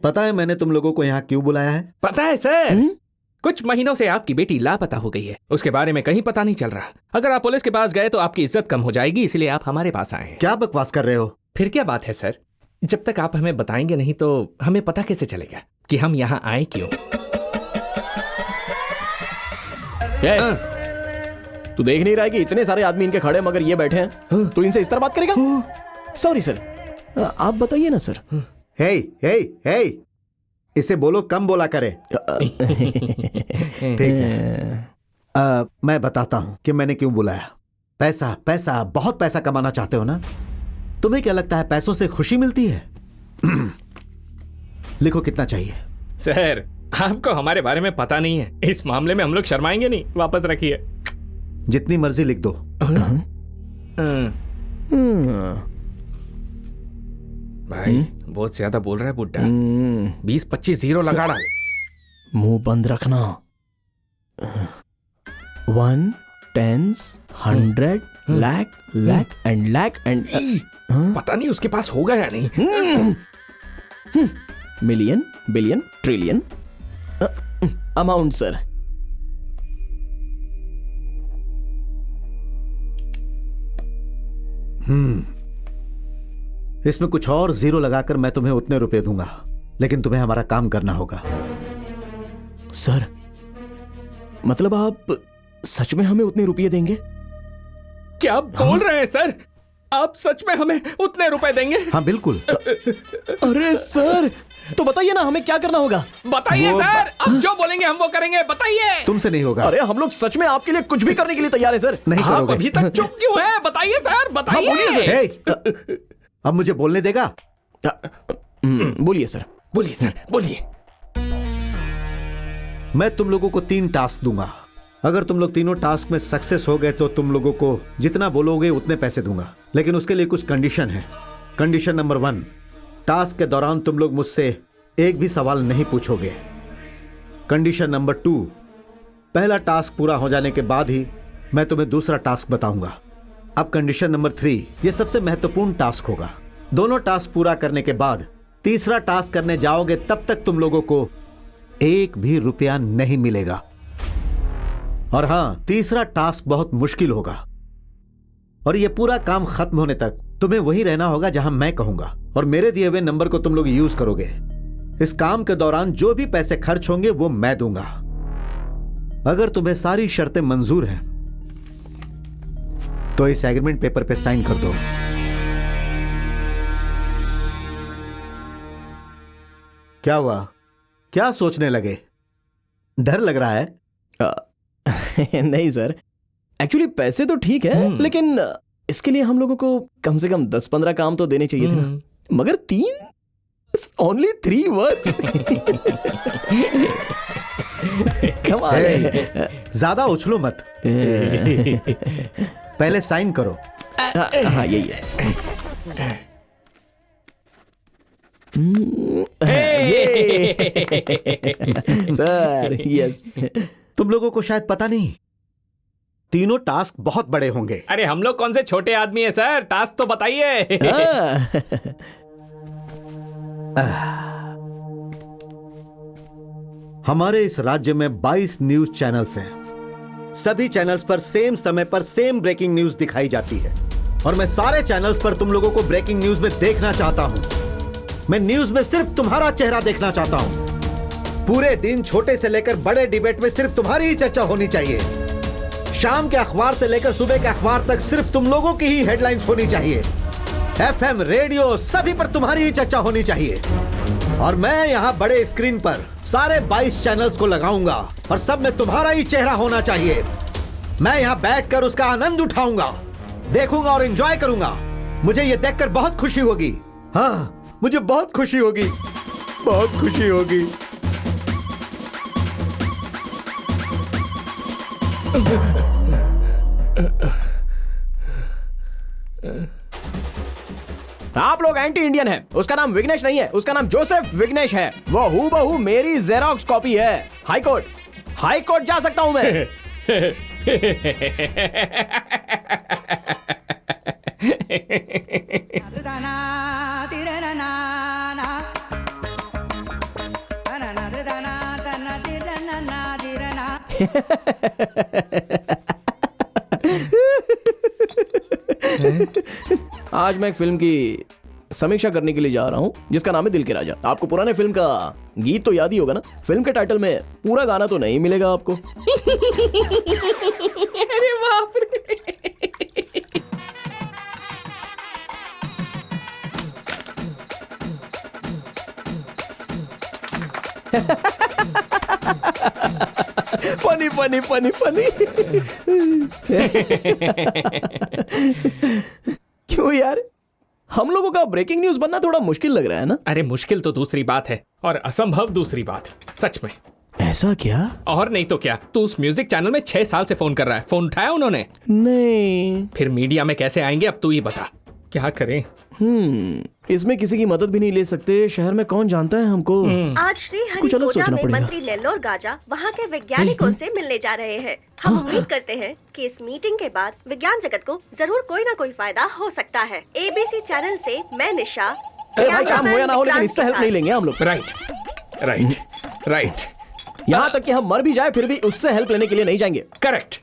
पता है मैंने तुम लोगों को यहाँ क्यों बुलाया है? पता है सर, कुछ महीनों से आपकी बेटी लापता हो गई है। उसके बारे में कहीं पता नहीं चल रहा। अगर आप पुलिस के पास गए तो आपकी इज्जत कम हो जाएगी, इसलिए आप हमारे पास आए हैं। क्या बकवास कर रहे हो? फिर क्या बात है सर? जब तक आप हमें बताएंगे नहीं तो हमें पता कैसे चलेगा कि हम यहाँ आए क्यों? तू देख नहीं रहा है कि इतने सारे आदमी इनके खड़े मगर ये बैठे हैं? तू इनसे इस तरह बात करेगा? सॉरी सर, आप बताइए ना सर। हे हे हे, इसे बोलो कम बोला करे। ठीक है, मैं बताता हूं कि मैंने क्यों बुलाया। पैसा पैसा, बहुत पैसा कमाना चाहते हो ना? तुम्हें क्या लगता है पैसों से खुशी मिलती है? लिखो कितना चाहिए। सर, आपको हमारे बारे में पता नहीं है, इस मामले में हम लोग शर्माएंगे नहीं। वापस रखिए। जितनी मर्जी लिख दो। भाई बहुत ज्यादा बोल रहा है बुड्ढा। 20-25 जीरो लगा डाल। मुंह बंद रखना। 1 10 100 लाख लाख एंड लाख एंड पता नहीं उसके पास होगा या नहीं। Million billion trillion amount sir. इसमें कुछ और जीरो लगाकर मैं तुम्हें उतने रुपए दूंगा, लेकिन तुम्हें हमारा काम करना होगा। सर, मतलब आप सच में हमें उतने रुपये देंगे? क्या बोल रहे हैं सर? आप सच में हमें उतने रुपए देंगे? हाँ बिल्कुल। अरे सर, तो बताइए ना हमें क्या करना होगा? बताइए सर, आप जो बोलेंगे हम वो करेंगे। बताइए। तुमसे नहीं होगा। अरे हम लोग सच में आपके लिए कुछ भी करने के लिए तैयार है सर। नहीं आप करोगे। अभी तक चुप क्यों है? बताइए सर, बताइए। हे, अब मुझे बोलने देगा? बोलिए सर। बोलिए सर, बोलिए। मैं तुम लोगों को 3 टास्क दूंगा। अगर तुम लोग तीनों टास्क में सक्सेस हो गए तो तुम लोगों को जितना बोलोगे उतने पैसे दूंगा, लेकिन उसके लिए कुछ कंडीशन है। कंडीशन नंबर 1, टास्क के दौरान तुम लोग मुझसे एक भी सवाल नहीं पूछोगे। कंडीशन नंबर 2, पहला टास्क पूरा हो जाने के बाद ही मैं तुम्हें दूसरा टास्क बताऊंगा। अब कंडीशन नंबर 3, यह सबसे महत्वपूर्ण टास्क होगा। दोनों टास्क पूरा करने के बाद तीसरा टास्क करने जाओगे, तब तक तुम लोगों को एक भी रुपया नहीं मिलेगा। और हां, तीसरा टास्क बहुत मुश्किल होगा और यह पूरा काम खत्म होने तक तुम्हें वही रहना होगा जहां मैं कहूंगा, और मेरे दिए हुए नंबर को तुम लोग यूज करोगे। इस काम के दौरान जो भी पैसे खर्च होंगे वो मैं दूंगा। अगर तुम्हें सारी शर्तें मंजूर हैं तो इस एग्रीमेंट पेपर पे साइन कर दो। क्या हुआ? क्या सोचने लगे? डर लग रहा है? नहीं सर, एक्चुअली पैसे तो ठीक है, लेकिन इसके लिए हम लोगों को कम से कम 10-15 काम तो देने चाहिए थे ना। मगर 3 3 वर्ड्स। ज्यादा उछलो मत, पहले साइन करो। हाँ यही है। Sir yes. तुम लोगों को शायद पता नहीं, तीनों टास्क बहुत बड़े होंगे। अरे हम लोग कौन से छोटे आदमी है सर, टास्क तो बताइए। हमारे इस राज्य में 22 न्यूज चैनल्स हैं। सभी चैनल्स पर सेम समय पर सेम ब्रेकिंग न्यूज दिखाई जाती है, और मैं सारे चैनल्स पर तुम लोगों को ब्रेकिंग न्यूज में देखना चाहता हूं। मैं न्यूज में सिर्फ तुम्हारा चेहरा देखना चाहता हूं। पूरे दिन छोटे से लेकर बड़े डिबेट में सिर्फ तुम्हारी ही चर्चा होनी चाहिए। शाम के अखबार से लेकर सुबह के अखबार तक सिर्फ तुम लोगों की ही हेडलाइंस होनी चाहिए। FM, रेडियो, सभी पर तुम्हारी ही चर्चा होनी चाहिए। और मैं यहाँ बड़े स्क्रीन पर सारे 22 चैनल्स को लगाऊंगा और सब में तुम्हारा ही चेहरा होना चाहिए। मैं यहाँ बैठकर उसका आनंद उठाऊंगा, देखूंगा और एंजॉय करूंगा। मुझे ये देखकर बहुत खुशी होगी। हाँ, मुझे बहुत खुशी होगी, बहुत खुशी होगी। आप लोग एंटी इंडियन हैं। उसका नाम विघ्नेश नहीं है, उसका नाम जोसेफ विघ्नेश है। वो हूबहू मेरी जेरोक्स कॉपी है। हाई कोर्ट जा सकता हूं मैं। आज मैं एक फिल्म की समीक्षा करने के लिए जा रहा हूं जिसका नाम है दिल के राजा। आपको पुराने फिल्म का गीत तो याद ही होगा ना। फिल्म के टाइटल में पूरा गाना तो नहीं मिलेगा आपको। अरे बाप रे। Funny funny funny funny. क्यों यार, हम लोगों का ब्रेकिंग न्यूज बनना थोड़ा मुश्किल लग रहा है ना? अरे मुश्किल तो दूसरी बात है और असंभव दूसरी बात। सच में। ऐसा क्या? और नहीं तो क्या। तू उस म्यूजिक चैनल में 6 साल से फोन कर रहा है। फोन उठाया उन्होंने? नहीं। फिर मीडिया में कैसे आएंगे, अब तू ही बता। क्या करें? इसमें किसी की मदद भी नहीं ले सकते। शहर में कौन जानता है हमको। आज श्री हरिकोटा में मंत्री लेल्लोर गाजा वहाँ के वैज्ञानिकों से मिलने जा रहे हैं। हम उम्मीद करते हैं कि इस मीटिंग के बाद विज्ञान जगत को जरूर कोई ना कोई फायदा हो सकता है। ABC चैनल से मैं निशा। भाई काम हो या ना हो, लेकिन इससे हेल्प नहीं लेंगे हम लोग। राइट। यहाँ तक कि हम मर भी जाए फिर भी उससे हेल्प लेने के लिए नहीं जाएंगे। करेक्ट।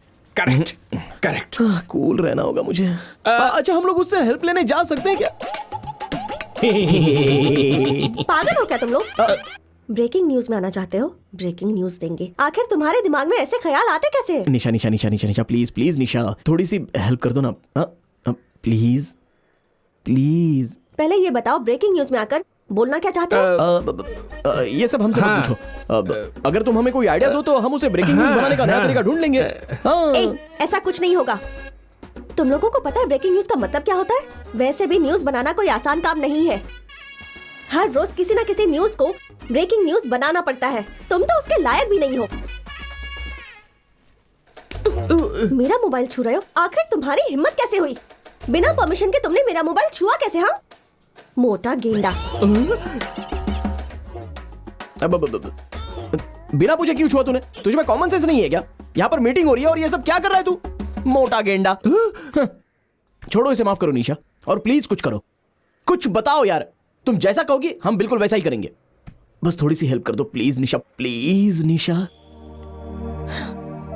कूल रहना होगा मुझे। अच्छा, हम लोग उससे हेल्प लेने जा सकते हैं क्या? पागल हो क्या तुम लोग? ब्रेकिंग न्यूज में आना चाहते हो? ब्रेकिंग न्यूज देंगे। आखिर तुम्हारे दिमाग में ऐसे ख्याल आते कैसे? निशा प्लीज निशा, थोड़ी सी हेल्प कर दो ना प्लीज। पहले ये बताओ, ब्रेकिंग न्यूज में आकर बोलना क्या चाहते हो? ये सब हमसे मत पूछो। अगर तुम हमें कोई आइडिया दो तो हम उसे ब्रेकिंग न्यूज बनाने का नया तरीका ढूंढ लेंगे। ऐसा कुछ नहीं होगा। तुम लोगों को पता है ब्रेकिंग न्यूज का मतलब क्या होता है? वैसे भी न्यूज बनाना कोई आसान काम नहीं है। हर रोज किसी न किसी न्यूज को ब्रेकिंग न्यूज बनाना पड़ता है। तुम तो उसके लायक भी नहीं हो। मेरा मोबाइल छू रहे हो? आखिर तुम्हारी हिम्मत कैसे हुई? बिना परमिशन के तुमने मेरा मोबाइल छुआ कैसे? हाँ, मोटा गेंडा। बिना पूछे क्यों छुआ तूने? तुझे में कॉमन सेंस नहीं है क्या? यहाँ पर मीटिंग हो रही है और ये सब क्या कर रहा है तू? मोटा गेंडा। छोड़ो इसे, माफ करो निशा, और प्लीज कुछ करो, कुछ बताओ यार। तुम जैसा कहोगी हम बिल्कुल वैसा ही करेंगे। बस थोड़ी सी हेल्प कर दो प्लीज निशा, प्लीज निशा।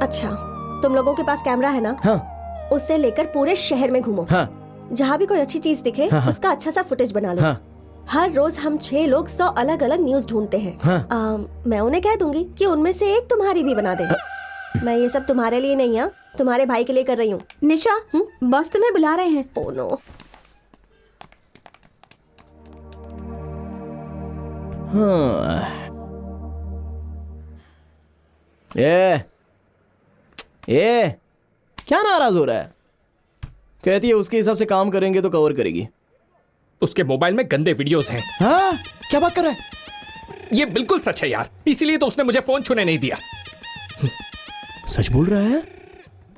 अच्छा, तुम लोगों के पास कैमरा है ना? हाँ। उससे लेकर पूरे शहर में घूमो। हाँ। जहाँ भी कोई अच्छी चीज दिखे उसका अच्छा सा फुटेज बना लो। हाँ। हर रोज हम 6 लोग 100 अलग अलग न्यूज ढूंढते हैं। हाँ। मैं उन्हें कह दूंगी कि उनमें से एक तुम्हारी भी बना दे। मैं ये सब तुम्हारे लिए नहीं है, तुम्हारे भाई के लिए कर रही हूँ। निशा, बॉस तुम्हें बुला रहे हैं। Oh no. ये क्या नाराज हो रहा है? कहती है उसके हिसाब से काम करेंगे तो कवर करेगी। उसके मोबाइल में गंदे वीडियोस हैं। हाँ, क्या बात कर रहा है? ये बिल्कुल सच है यार, इसीलिए तो उसने मुझे फोन छूने नहीं दिया। सच बोल रहा है?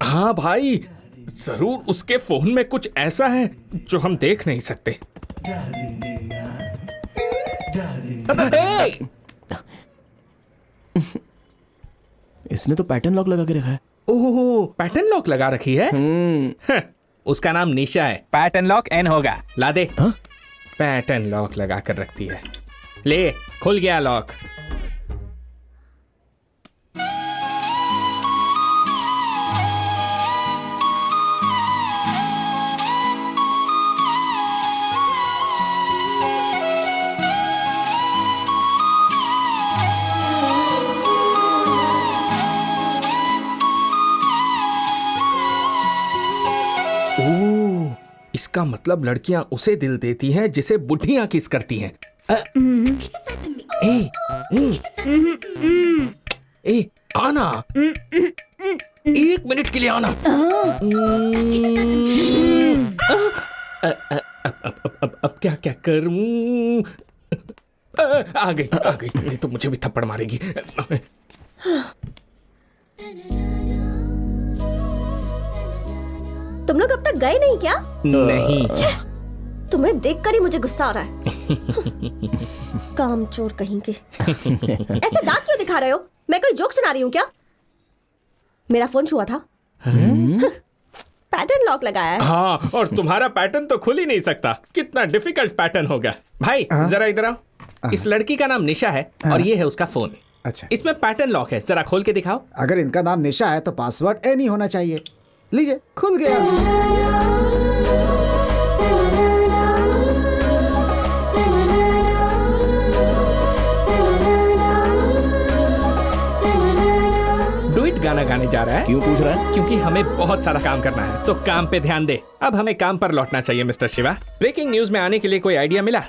हाँ भाई, जरूर उसके फोन में कुछ ऐसा है जो हम देख नहीं सकते। इसने तो पैटर्न लॉक लगा के रखा है। ओह, पैटर्न लॉक लगा रखी है। उसका नाम निशा है, पैटर्न लॉक एन होगा। ला दे। पैटर्न लॉक लगा कर रखती है। ले, खुल गया लॉक। इसका मतलब लड़कियां उसे दिल देती हैं जिसे बुढ़ियां किस करती हैं। ए, आना, 1 मिनट के लिए आना। अब क्या क्या करूं? आ गई, नहीं तो मुझे भी थप्पड़ मारेगी। तुम लोग अब तक गए नहीं क्या? नहीं। तुम्हें देखकर ही मुझे गुस्सा आ रहा है। कामचोर कहीं के। ऐसे दांत क्यों दिखा रहे हो? मैं कोई जोक सुना रही हूँ क्या? मेरा फोन छुआ था। पैटर्न लॉक लगाया है। हाँ, और तुम्हारा पैटर्न तो खुल ही नहीं सकता। कितना डिफिकल्ट पैटर्न होगा। भाई जरा इधर आओ। इस लड़की का नाम निशा है और ये है उसका फोन। अच्छा, इसमें पैटर्न लॉक है, जरा खोल के दिखाओ। अगर इनका नाम निशा है तो पासवर्ड ए नहीं होना चाहिए। लीजिए, खुल गया। डुइट गाना गाने जा रहा है। क्यों पूछ रहा है? क्योंकि हमें बहुत सारा काम करना है, तो काम पे ध्यान दे। अब हमें काम पर लौटना चाहिए मिस्टर शिवा। ब्रेकिंग न्यूज में आने के लिए कोई आइडिया मिला?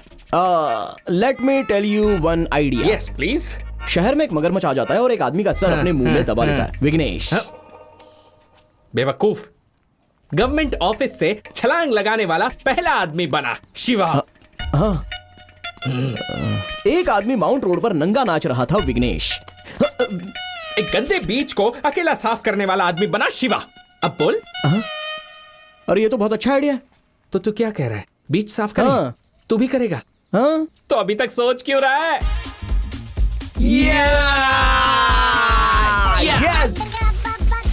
Let me tell you one idea. Yes please. शहर में एक मगरमच्छ आ जाता है और एक आदमी का सर अपने मुंह में दबा लेता है। विघ्नेश। बेवकूफ, गवर्नमेंट ऑफिस से छलांग लगाने वाला पहला आदमी बना शिवा। हाँ। एक आदमी माउंट रोड पर नंगा नाच रहा था। विघ्नेश। एक गंदे बीच को अकेला साफ करने वाला आदमी बना शिवा। अब बोल। अरे ये तो बहुत अच्छा आइडिया है। तो तू क्या कह रहा है? बीच साफ करें? हाँ। तू भी करेगा? हाँ। तो अभी तक सोच क्यों रहा है? यस।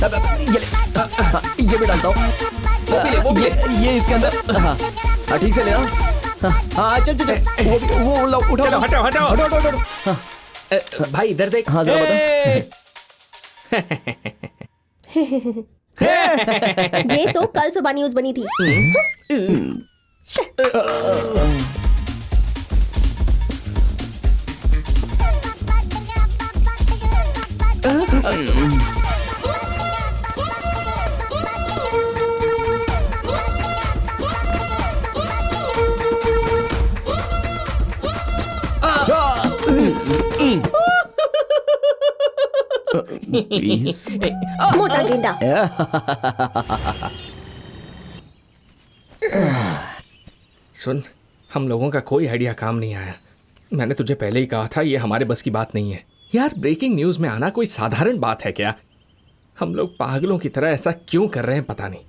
ये भी डालता हूँ। ये इसके अंदर। हाँ, ठीक से लेना। हाँ, चल चल चल। वो उठाओ। चलो, हटाओ हटाओ हटाओ हटाओ। भाई इधर देख। हाँ, जरा ये तो कल सुबह न्यूज बनी थी। प्लीज। मोटा गेंडा। सुन, हम लोगों का कोई आइडिया काम नहीं आया। मैंने तुझे पहले ही कहा था ये हमारे बस की बात नहीं है। यार, ब्रेकिंग न्यूज में आना कोई साधारण बात है क्या? हम लोग पागलों की तरह ऐसा क्यों कर रहे हैं पता नहीं।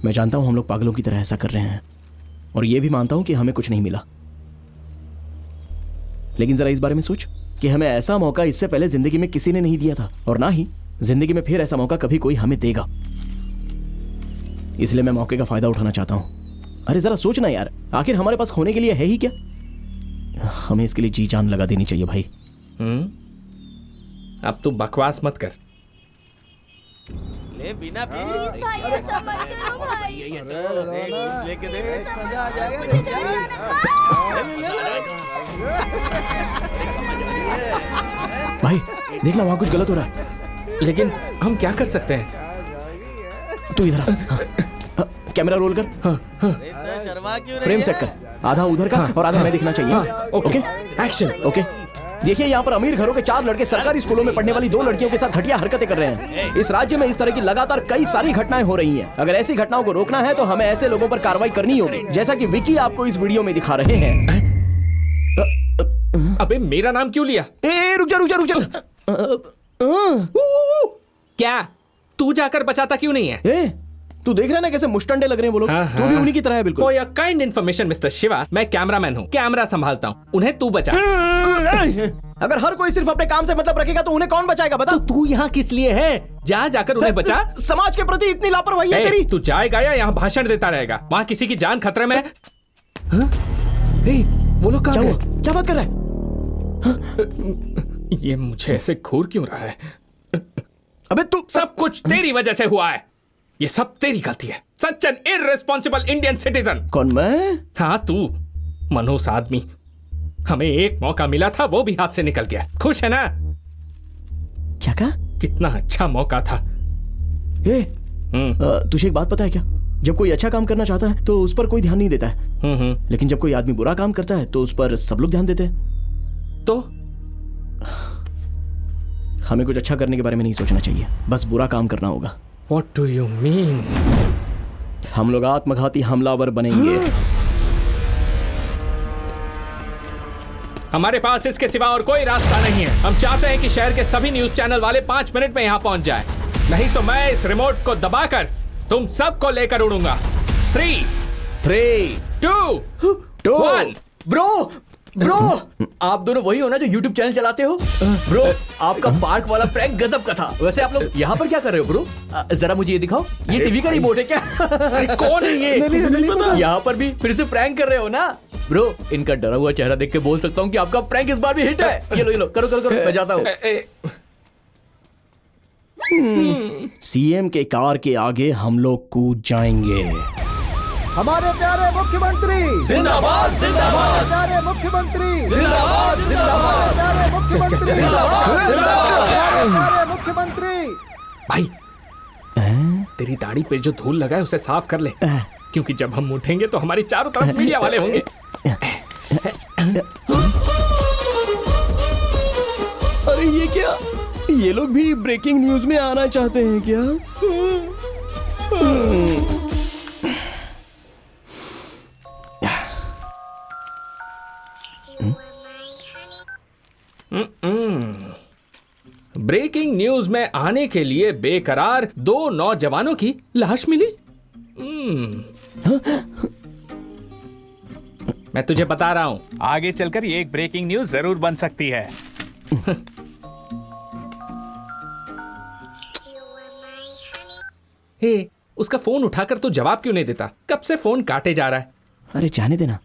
मैं जानता हूं हम लोग पागलों की तरह ऐसा कर रहे हैं, और ये भी मानता हूं कि हमें कुछ नहीं मिला, लेकिन जरा इस बारे में सोच कि हमें ऐसा मौका इससे पहले जिंदगी में किसी ने नहीं दिया था, और ना ही जिंदगी में फिर ऐसा मौका कभी कोई हमें देगा। इसलिए मैं मौके का फायदा उठाना चाहता हूं। अरे जरा सोचना यार, आखिर हमारे पास खोने के लिए है ही क्या? हमें इसके लिए जी जान लगा देनी चाहिए भाई। अब तू बकवास मत कर। ले बिना पी भाई ऐसा मत करो भाई। लेके देख मजा आ जाएगा। भाई देखना वहां कुछ गलत हो रहा है। लेकिन हम क्या कर सकते हैं? तू इधर आ। हाँ, कैमरा रोल कर। शर्मा क्यों फ्रेम सेट कर, आधा उधर का और आधा मैं दिखना चाहिए। Okay, action. ओके, देखिए यहाँ पर अमीर घरों के 4 लड़के सरकारी स्कूलों में पढ़ने वाली 2 लड़कियों के साथ घटिया हरकतें कर रहे हैं। इस राज्य में इस तरह की लगातार कई सारी घटनाएं हो रही हैं। अगर ऐसी घटनाओं को रोकना है तो हमें ऐसे लोगों पर कार्रवाई करनी होगी, जैसा कि विकी आपको इस वीडियो में दिखा रहे हैं। अबे मेरा नाम क्यों लिया? रुक जा। क्या तू जाकर बचाता क्यों नहीं है? तू देख रहा है ना कैसे मुस्टंडे लग रहे हैं वो लोग। तू भी उन्हीं की तरह है बिल्कुल। For your kind information mister Shiva, मैं कैमरामैन हूँ, कैमरा संभालता हूँ, उन्हें तू बचा। अगर हर कोई सिर्फ अपने काम से मतलब रखेगा तो उन्हें कौन बचाएगा बता? तो तू यहाँ किस लिए है? जाकर उन्हें बचा। समाज के प्रति इतनी लापरवाही है तेरी। तू जाएगा या यहाँ भाषण देता रहेगा? वहाँ किसी की जान खतरे में है। वो लोग कहाँ गए? क्या बात कर रहा है? ये मुझे ऐसे घूर क्यों रहा है? अबे तू, सब कुछ तेरी वजह से हुआ है। ये सब तेरी गलती है। Such an irresponsible Indian citizen. कौन मैं? हाँ तू, मनहूस आदमी। हमें एक मौका मिला था, वो भी हाथ से निकल गया। खुश है ना? क्या कहा? कितना अच्छा मौका था। तुझे एक बात पता है क्या? जब कोई अच्छा काम करना चाहता है तो उस पर कोई ध्यान नहीं देता है, लेकिन जब कोई आदमी बुरा काम करता है तो उस पर सब लोग ध्यान देते हैं। तो हमें कुछ अच्छा करने के बारे में नहीं सोचना चाहिए, बस बुरा काम करना होगा। What do you mean? हम लोग आत्मघाती हमलावर बनेंगे। हमारे पास इसके सिवा और कोई रास्ता नहीं है। हम चाहते हैं कि शहर के सभी न्यूज चैनल वाले 5 मिनट में यहाँ पहुंच जाए, नहीं तो मैं इस रिमोट को दबाकर तुम सबको लेकर उड़ूंगा। 3, 2, 1। ब्रो, आप दोनों वही हो ना जो YouTube चैनल चलाते हो? ब्रो, आपका पार्क वाला प्रैंक गजब का था। वैसे आप लोग यहाँ पर क्या कर रहे हो ब्रो? जरा मुझे ये दिखाओ, ये टीवी का रिमोट है क्या? कौन है ये? नहीं, यहाँ पर भी फिर से प्रैंक कर रहे हो ना? ब्रो, इनका डरा हुआ चेहरा देख के बोल सकता हूँ कि आपका प्रैंक इस बार भी हिट है। ये लो, करो, मैं जाता हूँ। सीएम के कार के आगे हम लोग कूद जाएंगे। हमारे प्यारे मुख्यमंत्री जिंदाबाद, जिंदाबाद। प्यारे मुख्यमंत्री जिंदाबाद, जिंदाबाद। प्यारे मुख्यमंत्री प्यारे मुख्यमंत्री। भाई, तेरी दाढ़ी पे जो धूल लगा है उसे साफ कर ले, क्योंकि जब हम उठेंगे तो हमारी चारों तरफ मीडिया वाले होंगे। अरे ये क्या? ये लोग भी ब्रेकिंग न्यूज में आना चाहते हैं क्या? ब्रेकिंग न्यूज में आने के लिए बेकरार 2 नौजवानों की लाश मिली। मैं तुझे बता रहा हूं, आगे चलकर ये एक ब्रेकिंग न्यूज जरूर बन सकती है। हे, उसका फोन उठाकर तू जवाब क्यों नहीं देता? कब से फोन काटे जा रहा है। अरे जाने देना।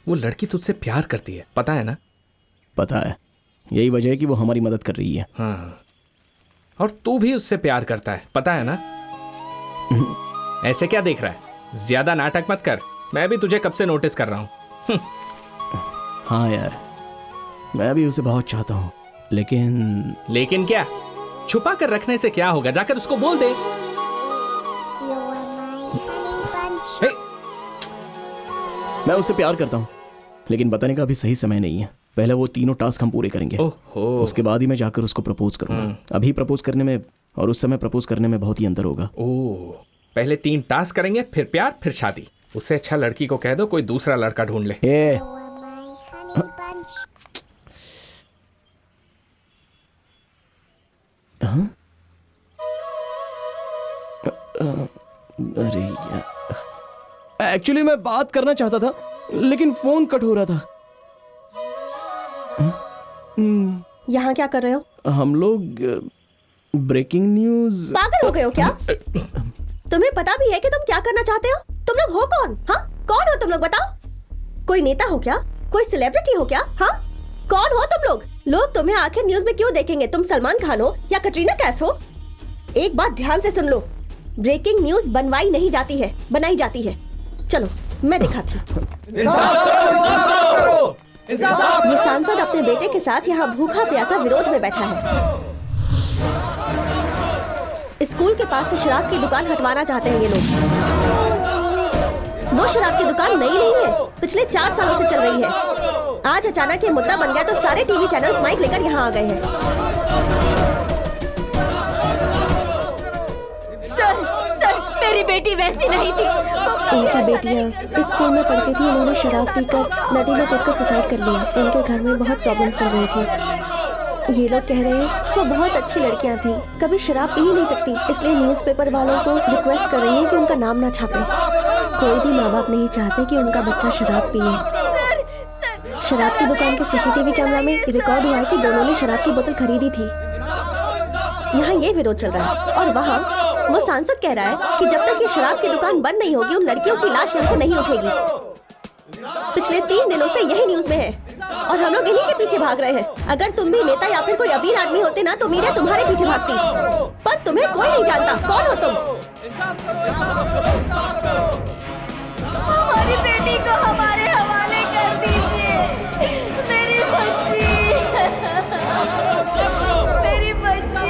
वो लड़की तुझसे प्यार करती है, पता है ना? पता है, यही वजह है कि वो हमारी मदद कर रही है। हाँ, और तू भी उससे प्यार करता है, पता है ना? ऐसे क्या देख रहा है? ज्यादा नाटक मत कर, मैं भी तुझे कब से नोटिस कर रहा हूं। हाँ यार, मैं भी उसे बहुत चाहता हूँ, लेकिन क्या? छुपा कर रखने से क्या होगा? जाकर उसको बोल दे। मैं उससे प्यार करता हूँ, लेकिन बताने का अभी सही समय नहीं है। पहले वो 3 टास्क हम पूरे करेंगे, उसके बाद ही मैं जाकर उसको प्रपोज करूंगा। अभी प्रपोज करने में और उस समय प्रपोज करने में बहुत ही अंतर होगा। पहले 3 टास्क करेंगे, फिर प्यार, फिर शादी। उससे अच्छा लड़की को कह दो कोई दूसरा लड़का ढूंढ ले। अरे यार, एक्चुअली मैं बात करना चाहता था लेकिन फोन कट हो रहा था। यहाँ क्या कर रहे हो? हम लोग ब्रेकिंग न्यूज। पागल हो गए हो क्या? तुम्हें पता भी है कि तुम क्या करना चाहते हो? तुम लोग हो कौन? हाँ, कौन हो तुम लोग बताओ? कोई नेता हो क्या? कोई सेलिब्रिटी हो क्या? हाँ, कौन हो तुम लोग? लोग तुम्हें आखिर न्यूज में क्यों देखेंगे? तुम सलमान खान हो या कटरीना कैफ हो? एक बात ध्यान से सुन लो, ब्रेकिंग न्यूज बनवाई नहीं जाती है, बनाई जाती है। चलो मैं दिखाती हूँ। ये सांसद अपने बेटे के साथ यहाँ भूखा प्यासा विरोध में बैठा है। स्कूल के पास से शराब की दुकान हटवाना चाहते हैं ये लोग। वो शराब की दुकान नई नहीं है, पिछले 4 सालों से चल रही है। आज अचानक ये मुद्दा बन गया तो सारे टीवी चैनल्स माइक लेकर यहाँ आ गए हैं। सर, मेरी बेटी वैसी नहीं थी। इनकी बेटियाँ इस स्कूल में पढ़ती थी, उन्होंने शराब पीकर नदी में कूदकर सुसाइड कर लिया। इनके घर में बहुत प्रॉब्लम्स चल रही थी। ये लोग कह रहे हैं वो बहुत अच्छी लड़कियाँ थी, कभी शराब पी ही नहीं सकती, इसलिए न्यूज़पेपर वालों को रिक्वेस्ट कर रही है कि उनका नाम ना छापे। कोई भी माँ बाप नहीं चाहते कि उनका बच्चा शराब पिए। शराब की दुकान के सीसीटीवी कैमरा में रिकॉर्ड हुआ है कि दोनों ने शराब की बोतल खरीदी थी। यहाँ ये विरोध चल रहा है और वहाँ वो सांसद कह रहा है कि जब तक ये शराब की दुकान बंद नहीं होगी उन लड़कियों की लाश यहाँ से नहीं उठेगी। पिछले 3 दिनों से यही न्यूज में है और हम लोग इन्हीं के पीछे भाग रहे हैं। अगर तुम भी नेता या फिर कोई अमीर आदमी होते ना तो मीडिया तुम्हारे पीछे भागती, पर तुम्हें कोई नहीं जानता। कौन हो तुम? हमारी बेटी को हमारे हवाले कर दीजिए। मेरी बच्ची, मेरी बच्ची।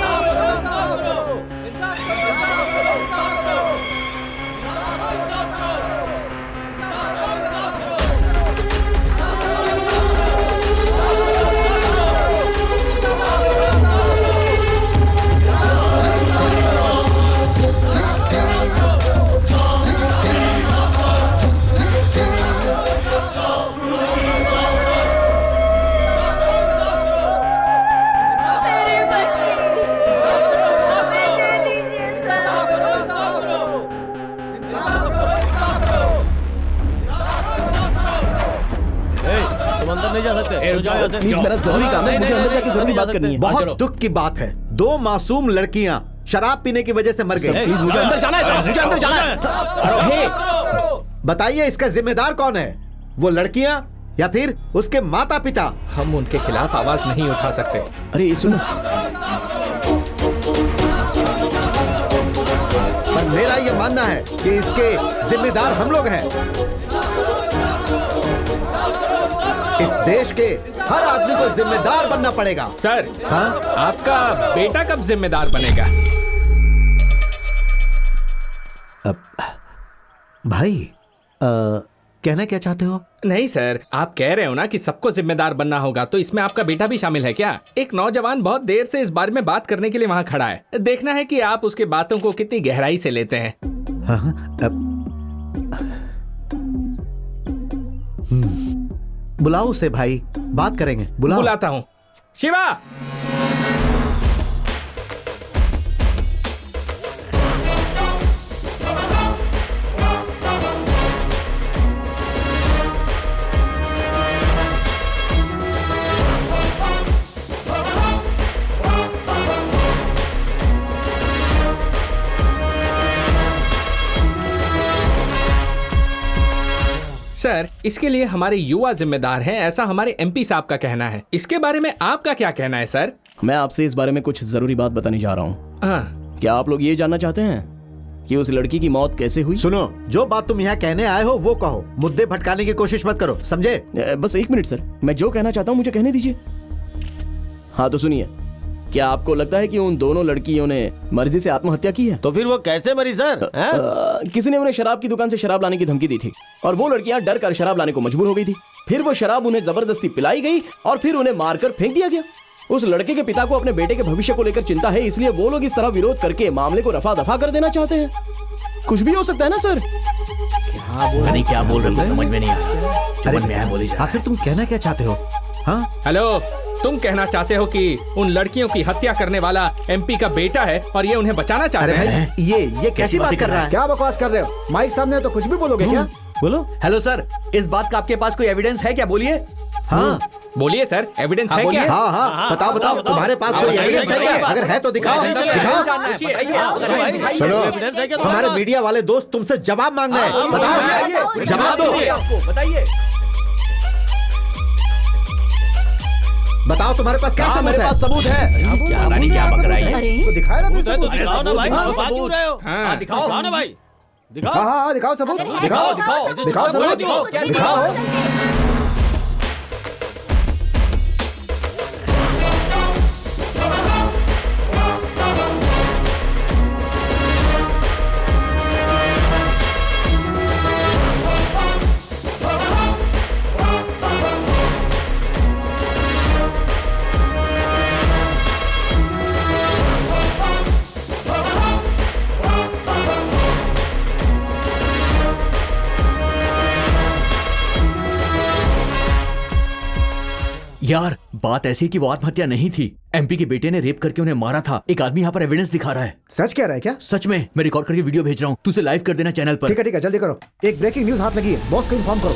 प्लीज मेरा जरूरी काम है, मुझे अंदर जाके जरूरी बात करनी है। बहुत दुख की बात है, 2 मासूम लड़कियां शराब पीने की वजह से मर गई। प्लीज मुझे अंदर जाना है, मुझे अंदर जाना है। बताइए इसका जिम्मेदार कौन है? वो लड़कियां या फिर उसके माता पिता? हम उनके खिलाफ आवाज नहीं उठा सकते। अरे सुनो, पर मेरा ये मानना है कि इसके जिम्मेदार हम लोग हैं। इस देश के हर आदमी को जिम्मेदार बनना पड़ेगा। सर, हाँ? आपका बेटा कब जिम्मेदार बनेगा? भाई कहना क्या चाहते हो? नहीं सर, आप कह रहे हो ना कि सबको जिम्मेदार बनना होगा, तो इसमें आपका बेटा भी शामिल है क्या? एक नौजवान बहुत देर से इस बारे में बात करने के लिए वहाँ खड़ा है। देखना है कि आप उसके बातों को कितनी गहराई से लेते हैं। बुलाओ उसे भाई, बात करेंगे। बुलाता हूँ। शिवा, सर, इसके लिए हमारे युवा जिम्मेदार हैं, ऐसा हमारे एमपी साहब का कहना है। इसके बारे में आपका क्या कहना है सर? मैं आपसे इस बारे में कुछ जरूरी बात बताने जा रहा हूँ। क्या आप लोग ये जानना चाहते हैं कि उस लड़की की मौत कैसे हुई? सुनो, जो बात तुम यहाँ कहने आए हो वो कहो, मुद्दे भटकाने की कोशिश मत करो, समझे? बस 1 मिनट सर, मैं जो कहना चाहता हूँ मुझे कहने दीजिए। हाँ तो सुनिए, क्या आपको लगता है कि उन दोनों लड़कियों ने मर्जी से आत्महत्या की है? तो फिर वो कैसे मरी सर? किसी ने उन्हें शराब की दुकान से शराब लाने की धमकी दी थी और वो लड़कियां डर कर शराब लाने को मजबूर हो गई थी। फिर वो शराब उन्हें जबरदस्ती पिलाई गई और फिर उन्हें मारकर फेंक दिया गया। उस लड़के के पिता को अपने बेटे के भविष्य को लेकर चिंता है, इसलिए वो लोग इस तरह विरोध करके मामले को रफा दफा कर देना चाहते हैं। कुछ भी हो सकता है ना सर? क्या बोल रहे हो समझ में नहीं आया। आखिर तुम कहना क्या चाहते हो? हाँ हेलो, तुम कहना चाहते हो कि उन लड़कियों की हत्या करने वाला एमपी का बेटा है और ये उन्हें बचाना चाहते हैं? ये कैसी बात कर रहा है? क्या बकवास कर रहे हो? माइक सामने है तो कुछ भी बोलोगे क्या? बोलो। हेलो सर, इस बात का आपके पास कोई एविडेंस है क्या? बोलिए। हाँ बोलिए सर, एविडेंस है क्या? हाँ हाँ बताओ बताओ, तुम्हारे पास कोई एविडेंस है क्या? अगर है तो दिखाओ। सुनो, हमारे मीडिया वाले दोस्त तुमसे जवाब मांग रहे हैं, बताओ, जवाब दो। बताइए। बताओ तुम्हारे पास क्या सबूत मेरे है? पास सबूत है। क्या पता नहीं क्या बक रहा है। अरे तो दिखाए ना फिर सबूत। दिखाओ ना भाई, हाँ, बात क्यों रहे हो? हाँ, दिखाओ ना भाई, दिखाओ। हाँ दिखाओ सबूत। दिखाओ दिखाओ सबूत। दिखाओ। यार बात ऐसी कि वो आत्महत्या नहीं थी, एमपी के बेटे ने रेप करके उन्हें मारा था। एक आदमी यहाँ पर एविडेंस दिखा रहा है। सच कह रहा है क्या? सच में, मैं रिकॉर्ड करके वीडियो भेज रहा हूँ, तू उसे लाइव कर देना चैनल पर। ठीक है जल्दी करो। एक ब्रेकिंग न्यूज हाथ लगी है, बॉस को इन्फॉर्म करो।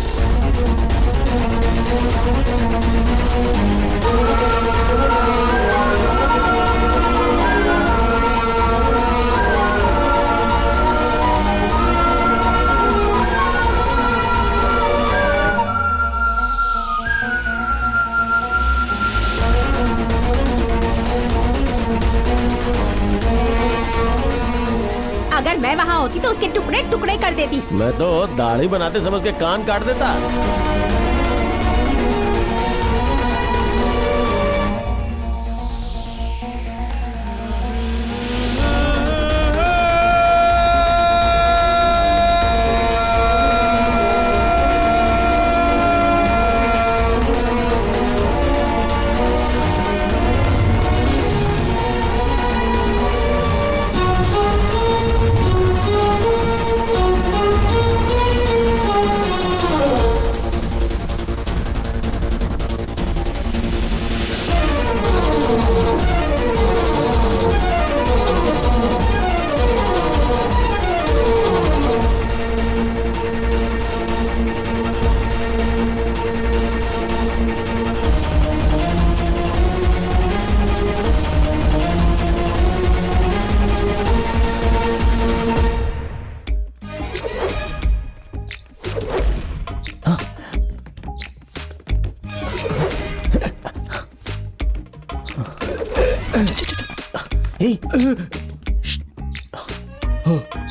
अगर मैं वहाँ होती तो उसके टुकड़े टुकड़े कर देती। मैं तो दाढ़ी बनाते समझ के कान काट देता।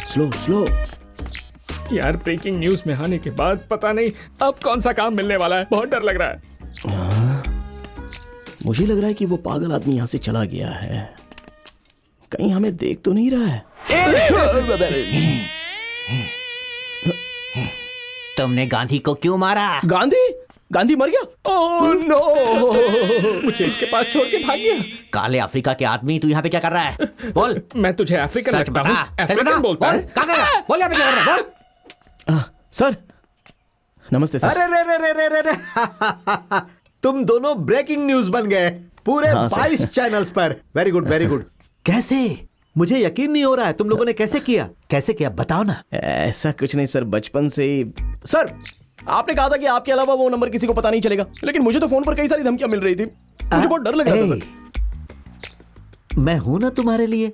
Slow slow. यार ब्रेकिंग न्यूज में आने के बाद पता नहीं अब कौन सा काम मिलने वाला है, बहुत डर लग रहा है। मुझे लग रहा है कि वो पागल आदमी यहाँ से चला गया है, कहीं हमें देख तो नहीं रहा है। तुमने गांधी को क्यों मारा? गांधी? गांधी मर गया? Oh no! मुझे इसके पास छोड़ के भाग गया। काले अफ्रीका के आदमी, तू यहाँ पे क्या कर रहा है? बोल। मैं तुझे अफ्रीकन सच लगता हूँ? बता, सच अफ्रीकन बता। बोलता है? बोल, कहाँ गया? बोल यहाँ पे क्या कर रहा है? बोल। सर नमस्ते सर। अरे रे रे रे रे रे रे। तुम दोनों ब्रेकिंग न्यूज बन गए पूरे हाँ, सर। 22 चैनल्स पर। Very good very good. कैसे? मुझे यकीन नहीं हो रहा है, तुम लोगों ने कैसे किया? कैसे किया बताओ ना। ऐसा कुछ नहीं सर, बचपन से ही। सर आपने कहा था कि आपके अलावा वो नंबर किसी को पता नहीं चलेगा, लेकिन मुझे तो फोन पर कई सारी धमकियां मिल रही थी, मुझे बहुत डर लग रहा था सर। मैं हूं ना तुम्हारे लिए,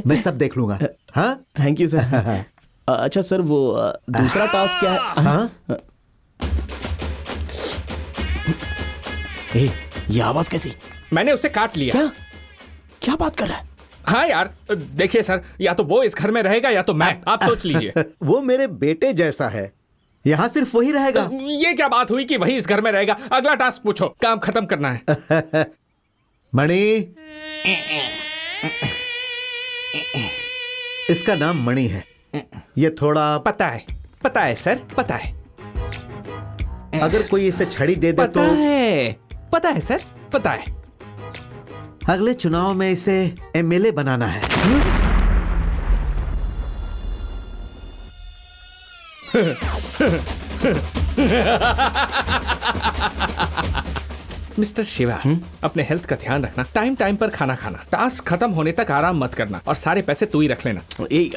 मैं सब देख लूंगा। हाँ थैंक यू सर। अच्छा सर वो दूसरा टास्क क्या है? हाँ ये आवाज कैसी? मैंने उसे काट लिया। क्या क्या बात कर रहा है? हाँ यार देखिए सर, या तो वो इस घर में रहेगा या तो मैं, आप सोच लीजिए। वो मेरे बेटे जैसा है, यहाँ सिर्फ वही रहेगा। ये क्या बात हुई कि वही इस घर में रहेगा? अगला टास्क पूछो, काम खत्म करना है। मणि, इसका नाम मणि है। ये थोड़ा पता है सर, पता है। अगर कोई इसे छड़ी दे दे पता है सर, पता है। अगले चुनाव में इसे एमएलए बनाना है। मिस्टर शिवा, अपने हेल्थ का ध्यान रखना, टाइम टाइम पर खाना खाना, टास्क खत्म होने तक आराम मत करना और सारे पैसे तू ही रख लेना।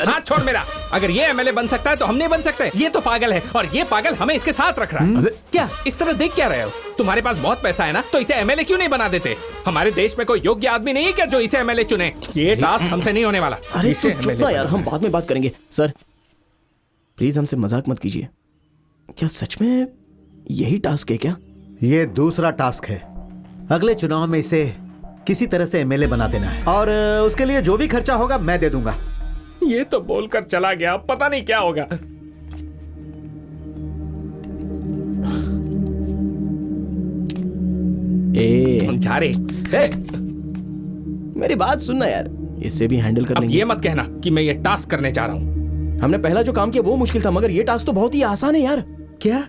हाथ छोड़ मेरा। अगर ये एमएलए बन सकता है तो हम नहीं बन सकते। ये तो पागल है और ये पागल हमें इसके साथ रख रहा है। क्या इस तरह देख क्या रहे हो? तुम्हारे पास बहुत पैसा है ना, तो इसे एमएलए क्यों नहीं बना देते? हमारे देश में कोई योग्य आदमी नहीं है क्या जो इसे एमएलए चुने? ये टास्क हमसे नहीं होने वाला। अरे इसे चुप ना यार, हम बाद में बात करेंगे। सर प्लीज हमसे मजाक मत कीजिए। क्या सच में यही टास्क है क्या? ये दूसरा टास्क है। अगले चुनाव में इसे किसी तरह से एमएलए बना देना है और उसके लिए जो भी खर्चा होगा मैं दे दूंगा। ये तो बोलकर चला गया, पता नहीं क्या होगा। जा रे। मेरी बात सुनना यार, इसे भी हैंडल कर लेंगे। ये मत कहना कि मैं ये टास्क करने जा रहा हूँ। हमने पहला जो काम किया वो मुश्किल था, मगर ये टास्क तो बहुत ही आसान है यार। क्या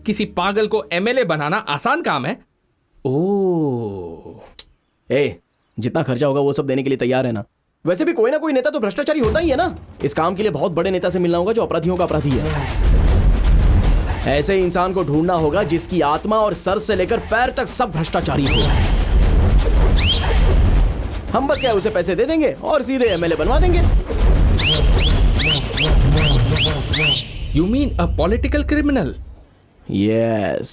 किसी पागल को एमएलए बनाना आसान काम है? जितना खर्चा होगा वो सब देने के लिए तैयार है ना? वैसे भी कोई ना कोई नेता तो भ्रष्टाचारी होता ही है ना। इस काम के लिए बहुत बड़े नेता से मिलना होगा जो अपराधियों का अपराधी है। ऐसे इंसान को ढूंढना होगा जिसकी आत्मा और सर से लेकर पैर तक सब भ्रष्टाचारी हो। हम बस क्या उसे पैसे दे देंगे और सीधे एमएलए बनवा देंगे। You mean a political criminal? Yes.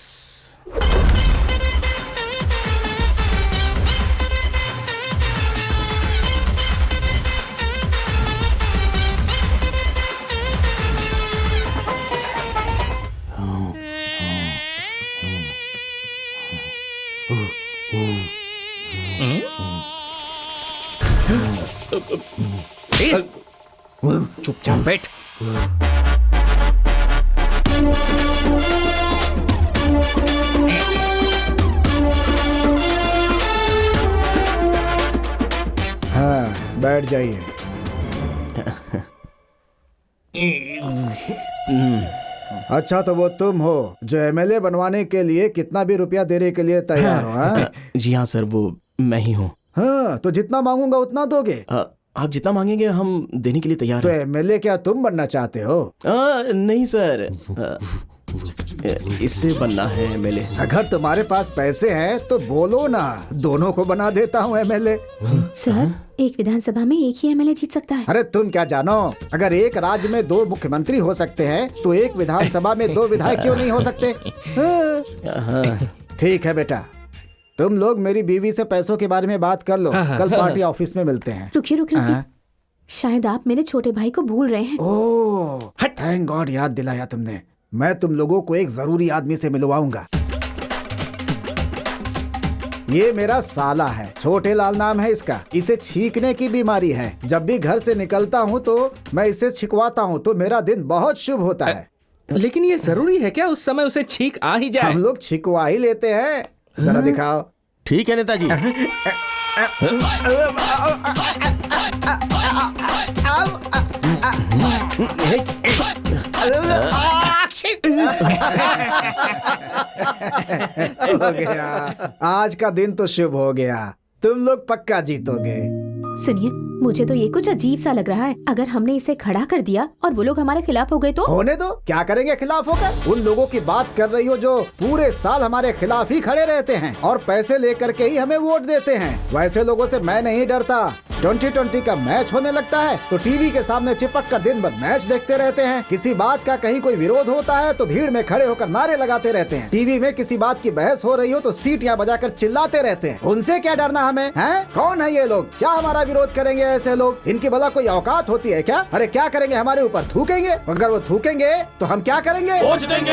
चुपचाप बैठ। हाँ, बैठ जाइए। अच्छा, तो वो तुम हो जो एमएलए बनवाने के लिए कितना भी रुपया देने के लिए तैयार हो? हाँ? जी हाँ सर, वो मैं ही हूँ। हाँ, तो जितना मांगूंगा उतना दोगे? आप जितना मांगेंगे हम देने के लिए तैयार तो हैं। एमएलए क्या तुम बनना चाहते हो? नहीं सर, इससे बनना है एमएलए। अगर तुम्हारे पास पैसे हैं तो बोलो ना, दोनों को बना देता हूँ एमएलए। सर, एक विधानसभा में एक ही एमएलए जीत सकता है। अरे तुम क्या जानो, अगर एक राज्य में 2 मुख्यमंत्री हो सकते हैं तो एक विधानसभा में 2 विधायक क्यों नहीं हो सकते? ठीक है बेटा, तुम लोग मेरी बीवी से पैसों के बारे में बात कर लो। कल पार्टी ऑफिस में मिलते हैं। रुकिए। शायद आप मेरे छोटे भाई को भूल रहे हैं। ओह, थैंक गॉड याद दिलाया तुमने। मैं तुम लोगों को एक जरूरी आदमी से मिलवाऊंगा। ये मेरा साला है, छोटे लाल नाम है इसका। इसे छींकने की बीमारी है। जब भी घर से निकलता हूँ तो मैं इसे छिकवाता हूँ तो मेरा दिन बहुत शुभ होता है। लेकिन ये जरूरी है क्या उस समय उसे छींक आ ही जाए? हम लोग छिकवा ही लेते हैं। जरा दिखाओ। ठीक है नेताजी। हो गया, आज का दिन तो शुभ हो गया। तुम लोग पक्का जीतोगे। सुनिए, मुझे तो ये कुछ अजीब सा लग रहा है। अगर हमने इसे खड़ा कर दिया और वो लोग हमारे खिलाफ हो गए तो? होने दो, क्या करेंगे खिलाफ होकर? उन लोगों की बात कर रही हो जो पूरे साल हमारे खिलाफ ही खड़े रहते हैं और पैसे लेकर के ही हमें वोट देते हैं। वैसे लोगों से मैं नहीं डरता। 2020 का मैच होने लगता है तो टीवी के सामने चिपक कर दिन भर मैच देखते रहते हैं। किसी बात का कहीं कोई विरोध होता है तो भीड़ में खड़े होकर नारे लगाते रहते हैं। टीवी में किसी बात की बहस हो रही हो तो सीटियां बजाकर चिल्लाते रहते हैं। उनसे क्या डरना हमें? हैं? कौन है ये लोग? क्या हमारा विरोध करेंगे ऐसे लोग? इनकी भला कोई औकात होती है क्या? अरे क्या करेंगे? हमारे ऊपर थूकेंगे? अगर वो थूकेंगे तो हम क्या करेंगे? पहुंच देंगे।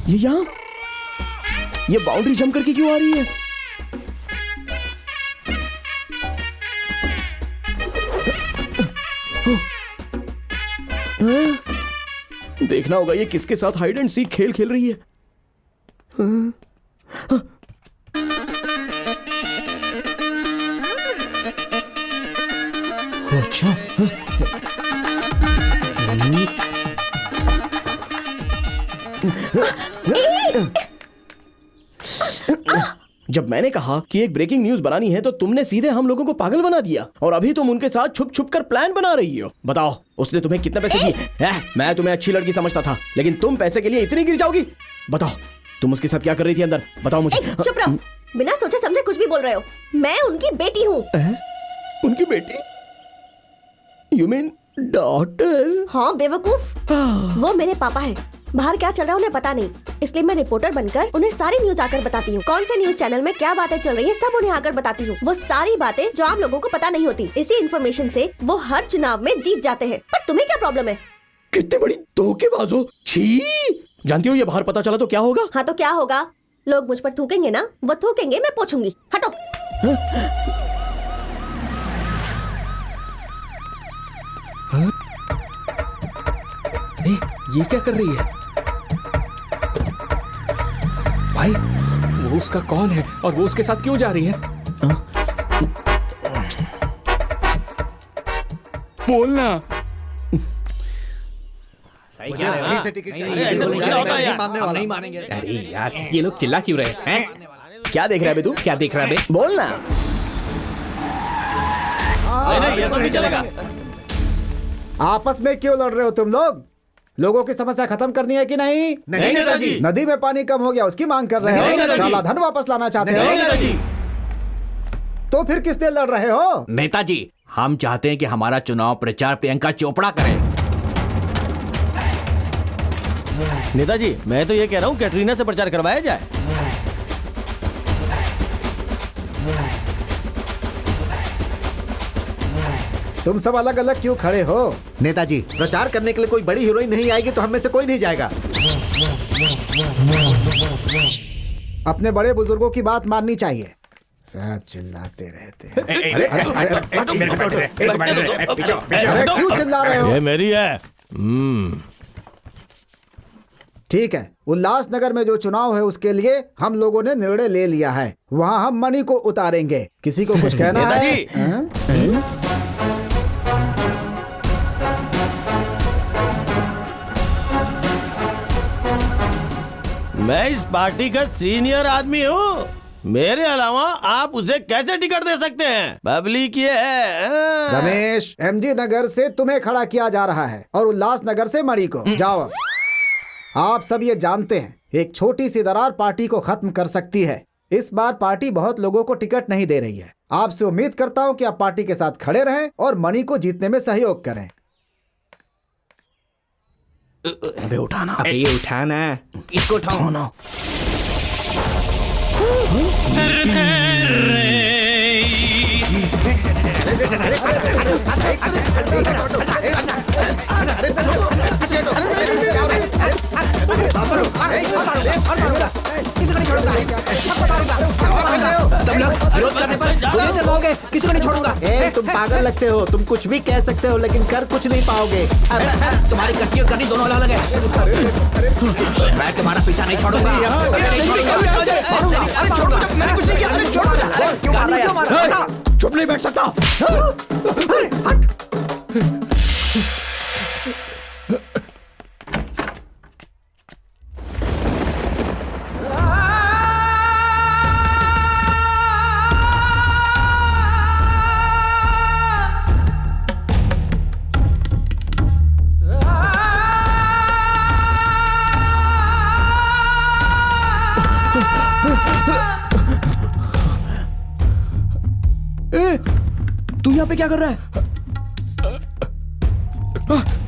ये यहाँ, ये बाउंड्री जंप करके क्यों आ रही है? देखना होगा ये किसके साथ हाइड एंड सीक खेल खेल रही है। अच्छा, जब मैंने कहा कि एक ब्रेकिंग न्यूज बनानी है तो तुमने सीधे हम लोगों को पागल बना दिया और अभी तुम उनके साथ छुप छुप कर प्लान बना रही हो। बताओ उसने तुम्हें कितने पैसे दिए? मैं तुम्हें अच्छी लड़की समझता था लेकिन तुम पैसे के लिए इतनी गिर जाओगी? बताओ तुम उसके साथ क्या कर रही थी अंदर? बताओ मुझे। चुप रहो, बिना सोचे समझे कुछ भी बोल रहे हो। मैं उनकी बेटी हूँ। उनकी बेटी? You mean daughter? हाँ बेवकूफ, वो मेरे पापा है। बाहर क्या चल रहा है उन्हें पता नहीं, इसलिए मैं रिपोर्टर बनकर उन्हें सारी न्यूज आकर बताती हूँ। कौन से न्यूज चैनल में क्या बातें चल रही है सब उन्हें आकर बताती हूँ। वो सारी बातें जो आम लोगों को पता नहीं होती। इसी इन्फॉर्मेशन से वो हर चुनाव में जीत जाते हैं। पर तुम्हें क्या प्रॉब्लम है? कितनी बड़ी धोखेबाज हो। छी! जानती हो ये बाहर पता चला तो क्या होगा? हाँ तो क्या होगा? लोग मुझ पर थूकेंगे ना, वो थूकेंगे, मैं पूछूंगी। हटो। ये क्या कर रही है भाई? वो उसका कौन है और वो उसके साथ क्यों जा रही है? बोलना। नहीं मानेंगे। अरे यार ये लोग चिल्ला क्यों रहे हैं? क्या देख रहा है बे तू? क्या देख रहा है बे? बोलना। नहीं, ये सब नहीं चलेगा। आपस में क्यों लड़ रहे हो तुम लोग? लोगों की समस्या खत्म करनी है कि नहीं? नहीं नेताजी। नदी में पानी कम हो गया उसकी मांग कर रहे हो? काला धन वापस लाना चाहते हो? तो फिर किस लिए लड़ रहे हो? नेताजी हम चाहते हैं कि हमारा चुनाव प्रचार प्रियंका चोपड़ा करे। नेताजी मैं तो ये कह रहा हूँ कैटरीना से प्रचार करवाया जाए। तुम सब अलग अलग क्यों खड़े हो? नेताजी प्रचार करने के लिए कोई बड़ी हीरोइन नहीं आएगी तो हम में से कोई नहीं जाएगा। अपने बड़े बुजुर्गों की बात माननी चाहिए। सब चिल्लाते रहते हैं। अरे क्यों चिल्ला रहे हो? ये मेरी है। ठीक है, उल्लासनगर में जो चुनाव है उसके लिए हम लोगों ने निर्णय ले लिया है। वहाँ हम मणि को उतारेंगे। किसी को कुछ कहना है? मैं इस पार्टी का सीनियर आदमी हूँ। मेरे अलावा आप उसे कैसे टिकट दे सकते हैं? पब्लिक ये है। रमेश, एमजी नगर से तुम्हें खड़ा किया जा रहा है और उल्लासनगर से मणि को। जाओ। आप सब ये जानते हैं एक छोटी सी दरार पार्टी को खत्म कर सकती है। इस बार पार्टी बहुत लोगों को टिकट नहीं दे रही है। आपसे उम्मीद करता हूँ कि आप पार्टी के साथ खड़े रहें और मणि को जीतने में सहयोग करें। अबे उठाना। अबे ये उठाना। इसको उठाओ ना। किसी को नहीं छोड़ूंगा। तुम पागल लगते हो। तुम कुछ भी कह सकते हो लेकिन कर कुछ नहीं पाओगे। तुम्हारी कच्ची और करनी दोनों अलग अलग है। मैं तुम्हारा पीछा नहीं छोड़ूंगा। चुप नहीं बैठ सकता। तू यहाँ पे क्या कर रहा है?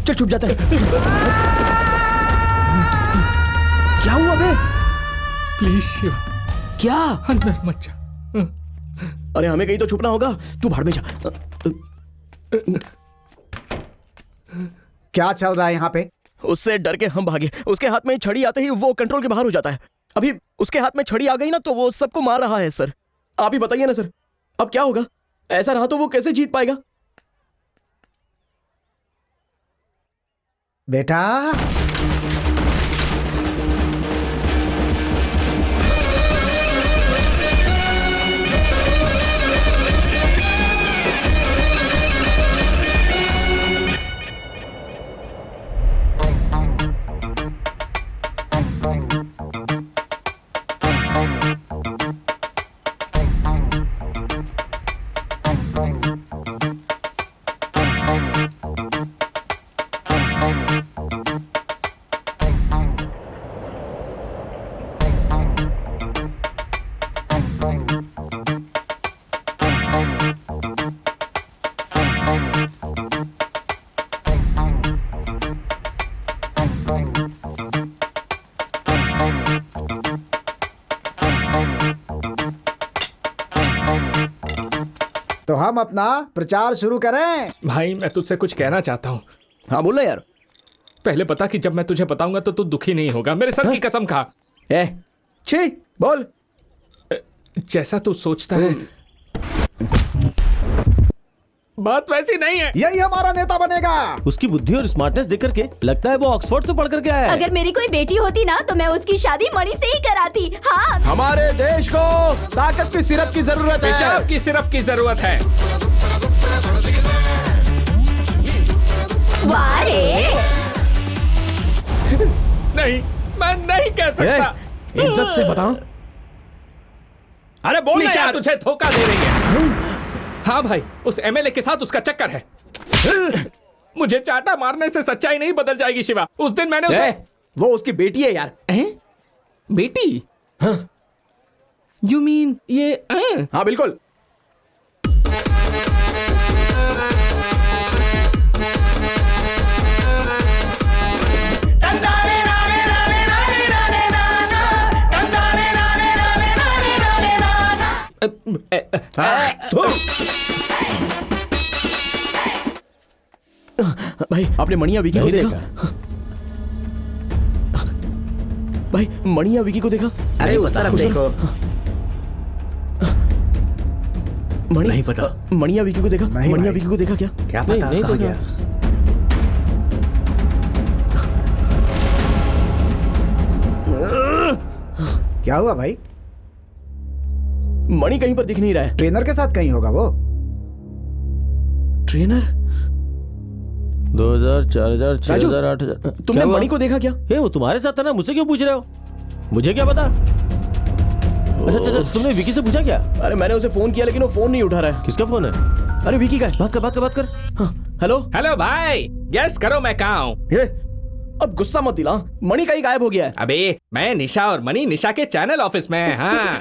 चल छुप जाता है। क्या हुआ बे? प्लीज शिव। क्या? अंदर मत जा। अरे हमें कहीं तो छुपना होगा। तू भाड़ में जा। क्या चल रहा है यहाँ पे? उससे डर के हम भागे। उसके हाथ में छड़ी आते ही वो कंट्रोल के बाहर हो जाता है। अभी उसके हाथ में छड़ी आ गई ना तो वो सबको मार रहा है। सर आप ही बताइए ना सर, अब क्या होगा? ऐसा रहा तो वो कैसे जीत पाएगा? बेटा तो हम अपना प्रचार शुरू करें। भाई मैं तुझसे कुछ कहना चाहता हूँ। हाँ बोलना यार। पहले बता कि जब मैं तुझे बताऊंगा तो तू दुखी नहीं होगा। मेरे सर की कसम खा। छी बोल। जैसा तू सोचता है बात वैसी नहीं है। यही हमारा नेता बनेगा। उसकी बुद्धि और स्मार्टनेस देख करके लगता है वो ऑक्सफोर्ड से पढ़ करके आया है। अगर मेरी कोई बेटी होती ना तो मैं उसकी शादी मणि से ही कराती। हाँ। हमारे देश को ताकत की सिरप की जरूरत है। पेशाब की सिरप की जरूरत है। वाह रे। नहीं, मैं नहीं कह सकता। इज्जत से बताओ। अरे बोल यार, तुझे धोखा दे रही है। हाँ भाई, उस एमएलए के साथ उसका चक्कर है। मुझे चाटा मारने से सच्चाई नहीं बदल जाएगी शिवा। उस दिन मैंने उसे... वो उसकी बेटी है यार। बेटी? यू मीन ये? हाँ बिल्कुल। भाई आपने मणिया विकी को देखा? भाई मणिया विकी को देखा? अरे उस तरफ देखो। नहीं पता। मणिया विकी को देखा? मणिया विकी को देखा क्या? क्या पता? नहीं तो क्या? क्या हुआ भाई? मणि कहीं पर दिख नहीं रहा है। ट्रेनर के साथ कहीं होगा वो। ट्रेनर? 2000, 4000, 6000, 8000। तुमने मणि को देखा क्या? वो तुम्हारे साथ था ना, मुझसे क्यों पूछ रहे हो? मुझे क्या पता? अच्छा तुमने विकी से पूछा क्या? अरे मैंने उसे फोन किया लेकिन वो फोन नहीं उठा रहा है। किसका फोन है? अरे विकी का। बात कर। हेलो हेलो भाई, गेस करो मैं कहाँ हूँ? अब गुस्सा मत दिला, मणि कहीं गायब हो गया है। अबे मैं निशा और मणि निशा के चैनल ऑफिस में है। हाँ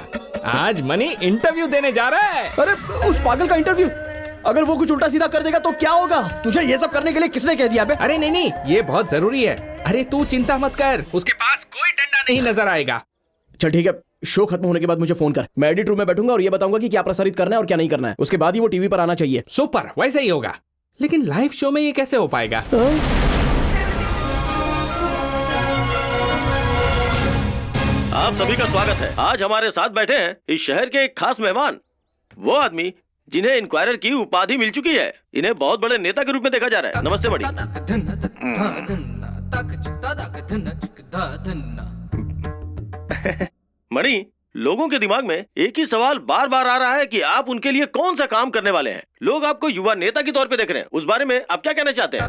आज मणि इंटरव्यू देने जा रहा है। अरे उस पागल का इंटरव्यू? अगर वो कुछ उल्टा सीधा कर देगा तो क्या होगा? तुझे ये सब करने के लिए किसने कह दिया बे? अरे नहीं, ये बहुत जरूरी है। अरे तू चिंता मत कर, उसके पास कोई डंडा नहीं नजर आएगा। चल ठीक है, शो खत्म होने के बाद मुझे फोन कर। मैं एडिट रूम में बैठूंगा और ये बताऊंगा कि क्या प्रसारित करना है और क्या नहीं करना है। उसके बाद ही वो टीवी पर आना चाहिए। सुपर, वैसे ही होगा। लेकिन लाइव शो में ये कैसे हो पाएगा? आप सभी का स्वागत है। आज हमारे साथ बैठे हैं इस शहर के एक खास मेहमान, वो आदमी जिन्हें इंक्वायरर की उपाधि मिल चुकी है। इन्हें बहुत बड़े नेता के रूप में देखा जा रहा है। नमस्ते मणि। मणि, लोगों के दिमाग में एक ही सवाल बार बार आ रहा है कि आप उनके लिए कौन सा काम करने वाले हैं। लोग आपको युवा नेता के तौर पे देख रहे हैं, उस बारे में आप क्या कहना चाहते हैं?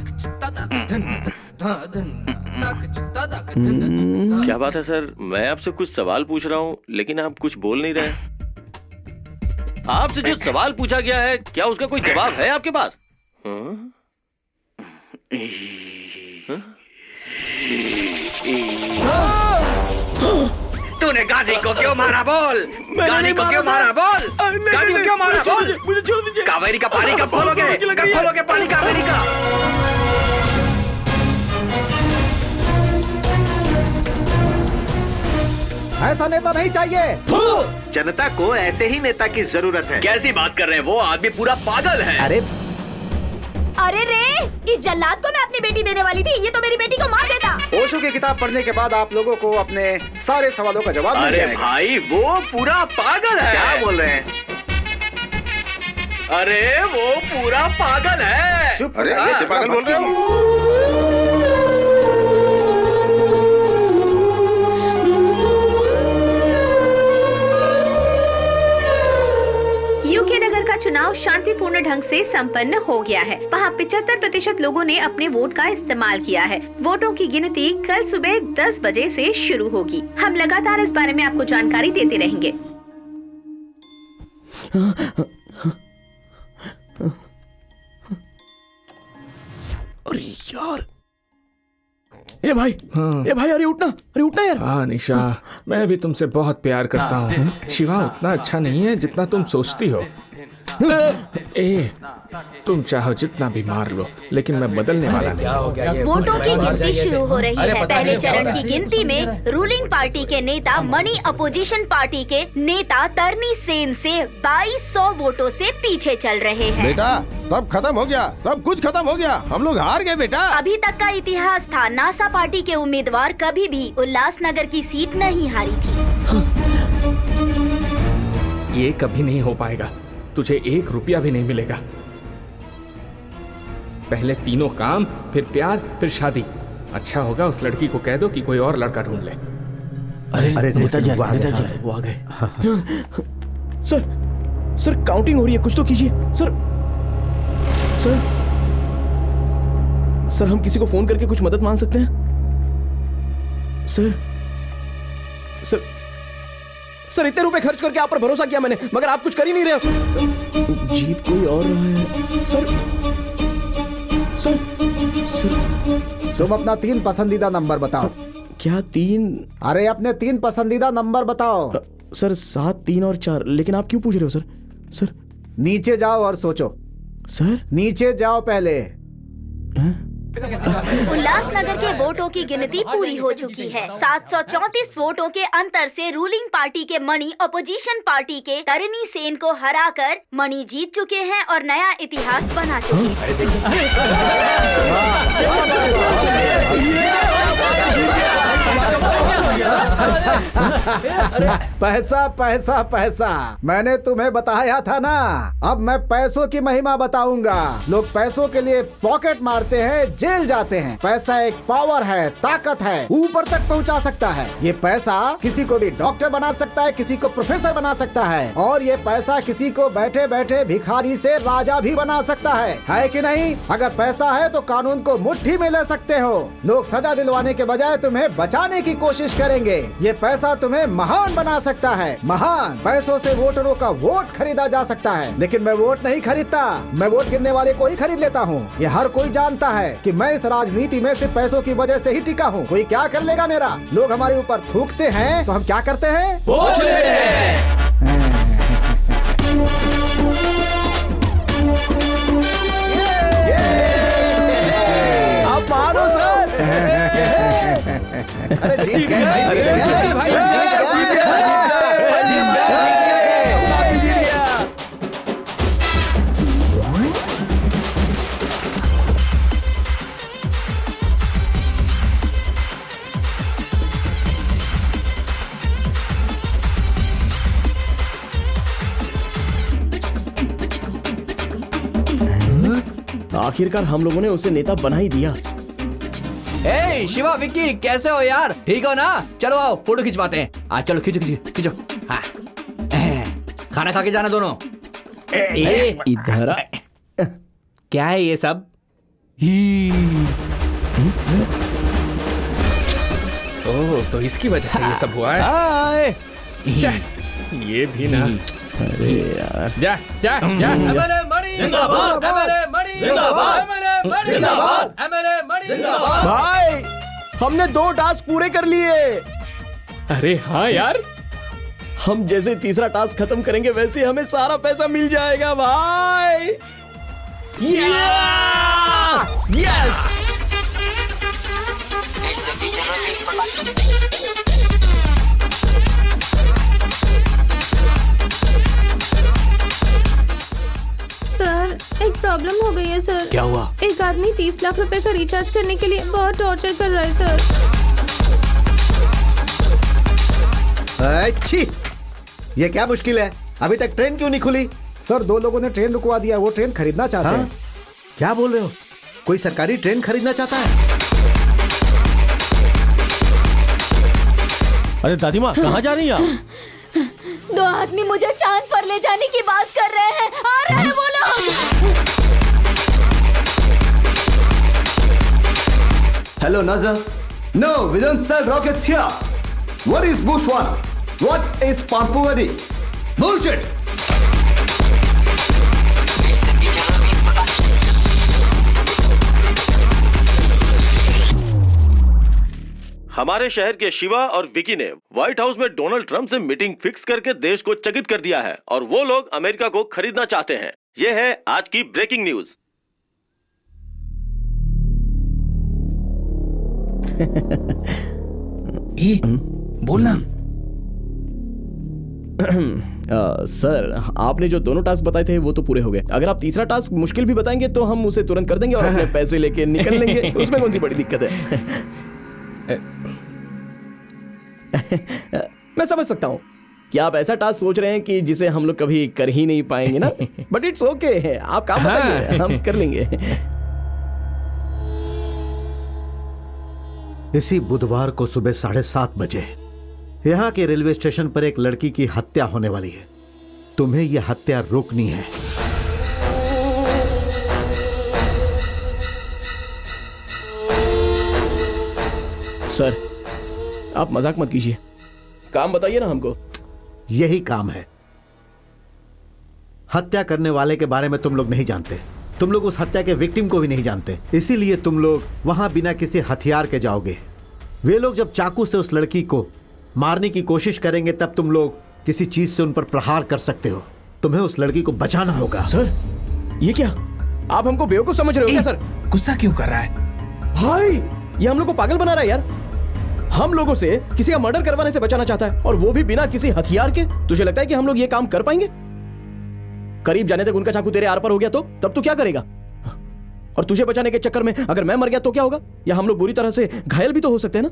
क्या बात है सर, मैं आपसे कुछ सवाल पूछ रहा हूँ लेकिन आप कुछ बोल नहीं रहे। आपसे जो सवाल पूछा गया है, क्या उसका कोई जवाब है आपके पास? तूने गांधी को क्यों मारा बोल? गांधी को क्यों मारा बोल? गांधी को क्यों मारा बोल? मुझे छोड़ दीजिए। कावेरी का पानी कब खोलोगे? कब खोलोगे पानी कावेरी का? ऐसा नेता नहीं चाहिए। जनता को ऐसे ही नेता की जरूरत है। कैसी बात कर रहे हैं? वो आदमी पूरा पागल है। अरे रे, इस जल्लाद को मैं अपनी बेटी देने वाली थी, ये तो मेरी बेटी को मार देता। ओशो की किताब पढ़ने के बाद आप लोगों को अपने सारे सवालों का जवाब मिल जाएगा। भाई वो पूरा पागल है। क्या बोल रहे हैं? अरे वो पूरा पागल है। चुप। अरे ये पागल बोल रहे हो? यूके नगर का चुनाव शांतिपूर्ण ढंग से संपन्न हो गया है। वहाँ 75% लोगों ने अपने वोट का इस्तेमाल किया है। वोटों की गिनती कल सुबह 10 बजे से शुरू होगी। हम लगातार इस बारे में आपको जानकारी देते रहेंगे। अरे यार, ए भाई, अरे उठना यार। हाँ निशा, मैं भी तुमसे बहुत प्यार करता हूँ। शिवा उतना अच्छा नहीं है जितना तुम सोचती हो। तुम चाहो जितना भी मार लो, लेकिन मैं बदलने वाला नहीं। वोटों की गिनती शुरू हो रही है। पहले चरण की गिनती में रूलिंग पार्टी के नेता मणि अपोजिशन पार्टी के नेता तरनी सेन से 2200 वोटों से पीछे चल रहे हैं। बेटा सब खत्म हो गया, सब कुछ खत्म हो गया, हम लोग हार गए बेटा। अभी तक का इतिहास था, नासा पार्टी के उम्मीदवार कभी भी उल्लासनगर की सीट नहीं हारी थी। ये कभी नहीं हो पाएगा, तुझे 1 रुपया भी नहीं मिलेगा। पहले तीनों काम, फिर प्यार, फिर शादी। अच्छा होगा उस लड़की को कह दो कि कोई और लड़का ढूंढ ले। अरे नेताजी वो आ गए। सर काउंटिंग हो रही है, कुछ तो कीजिए सर। सर हम किसी को फोन करके कुछ मदद मांग सकते हैं? सर इतने रुपए खर्च करके आप पर भरोसा किया मैंने, मगर आप कुछ कर ही नहीं रहे हो। जीत कोई और रहा है। सर तुम अपना 3 पसंदीदा नंबर बताओ। क्या 3? अरे अपने 3 पसंदीदा नंबर बताओ। सर 7, 3 और 4। लेकिन आप क्यों पूछ रहे हो सर? नीचे जाओ और सोचो। सर नीचे जाओ पहले। उल्लासनगर के वोटों की गिनती पूरी हो चुकी है। 734 वोटों के अंतर से रूलिंग पार्टी के मणि अपोजिशन पार्टी के तरनी सेन को हराकर मणि जीत चुके हैं और नया इतिहास बना चुके हैं। पैसा पैसा पैसा, मैंने तुम्हें बताया था ना। अब मैं पैसों की महिमा बताऊंगा। लोग पैसों के लिए पॉकेट मारते हैं, जेल जाते हैं। पैसा एक पावर है, ताकत है, ऊपर तक पहुंचा सकता है। ये पैसा किसी को भी डॉक्टर बना सकता है, किसी को प्रोफेसर बना सकता है, और ये पैसा किसी को बैठे बैठे भिखारी से राजा भी बना सकता है कि नहीं? अगर पैसा है तो कानून को मुट्ठी में ले सकते हो। लोग सजा दिलवाने के बजाय तुम्हें बचाने की कोशिश करेंगे। ये पैसा तुम्हें महान बना सकता है, महान। पैसों से वोटरों का वोट खरीदा जा सकता है, लेकिन मैं वोट नहीं खरीदता, मैं वोट गिनने वाले को ही खरीद लेता हूँ। ये हर कोई जानता है कि मैं इस राजनीति में सिर्फ पैसों की वजह से ही टिका हूँ। कोई क्या कर लेगा मेरा? लोग हमारे ऊपर थूकते हैं तो हम क्या करते हैं? वोट लेते हैं। आप मानो सर। अरे जीत गए भाई। आखिरकार हम लोगों ने उसे नेता बना ही दिया। ए शिवा, विक्की, कैसे हो यार? ठीक हो ना? चलो आओ फोटो खिंचवाते हैं। आज चलो खींचो। हाँ। खाना खा के जाना दोनों। इधर क्या है ये सब? ओह, तो इसकी वजह से ये सब हुआ है। ये भी ना। अरे यार, जा। जिंदाबाद। भाई हमने 2 टास्क पूरे कर लिए। अरे हाँ यार, हम जैसे तीसरा टास्क खत्म करेंगे वैसे हमें सारा पैसा मिल जाएगा भाई। यस। सर एक प्रॉब्लम हो गई है सर। क्या हुआ? एक आदमी 30 लाख रुपए का रिचार्ज करने के लिए बहुत टॉर्चर कर रहा है सर। अच्छी, ये क्या मुश्किल है? अभी तक ट्रेन क्यों नहीं खुली? सर 2 लोगों ने ट्रेन रुकवा दिया, वो ट्रेन खरीदना चाहते हैं। क्या बोल रहे हो? कोई सरकारी ट्रेन खरीदना चाहता है? अरे दादी माँ, कहाँ जा रही हैं आप? 2 आदमी मुझे चांद पर ले जाने की बात कर रहे हैं। आ रहे हैं वो लोग। Hello, Nazar. No, we don't sell rockets here. What is Bushwana? What is Pampuradi? Bullshit! हमारे शहर के शिवा और विकी ने व्हाइट हाउस में डोनाल्ड ट्रंप से मीटिंग फिक्स करके देश को चकित कर दिया है और वो लोग अमेरिका को खरीदना चाहते हैं। ये है आज की ब्रेकिंग न्यूज। बोलना। सर, आपने जो दोनों टास्क बताए थे वो तो पूरे हो गए। अगर आप तीसरा टास्क मुश्किल भी बताएंगे तो हम उसे तुरंत कर देंगे और अपने पैसे लेके निकल लेंगे। उसमें कौन सी बड़ी दिक्कत है? मैं समझ सकता हूँ कि आप ऐसा टास्क सोच रहे हैं कि जिसे हम लोग कभी कर ही नहीं पाएंगे ना, बट इट्स ओके है। आप काम बताइए, हम कर लेंगे। इसी बुधवार को सुबह 7:30 बजे यहाँ के रेलवे स्टेशन पर एक लड़की की हत्या होने वाली है। तुम्हें यह हत्या रोकनी है। सर, आप मजाक मत कीजिए, काम बताइए ना हमको। यही काम है। हत्या करने वाले के बारे में तुम लोग नहीं जानते। तुम लोग उस हत्या के विक्टिम को भी नहीं जानते, इसीलिए तुम लोग वहां बिना किसी हथियार के जाओगे। वे लोग जब चाकू से उस लड़की को मारने की कोशिश करेंगे तब तुम लोग किसी चीज से उन पर प्रहार कर सकते हो। तुम्हें उस लड़की को बचाना होगा। सर, ये क्या? आप हमको बेवकूफ समझ रहे हो क्या? सर, गुस्सा क्यों कर रहा है? भाई, ये हम लोग को पागल बना रहा है यार। हम लोगों से किसी का मर्डर करवाने से बचाना चाहता है, और वो भी बिना किसी हथियार के। तुझे लगता है कि हम लोग ये काम कर पाएंगे? करीब जाने तक उनका चाकू तेरे आर पर हो गया तो तब तू क्या करेगा? और तुझे बचाने के चक्कर में अगर मैं मर गया तो क्या होगा? या हम लोग बुरी तरह से घायल भी तो हो सकते हैं ना।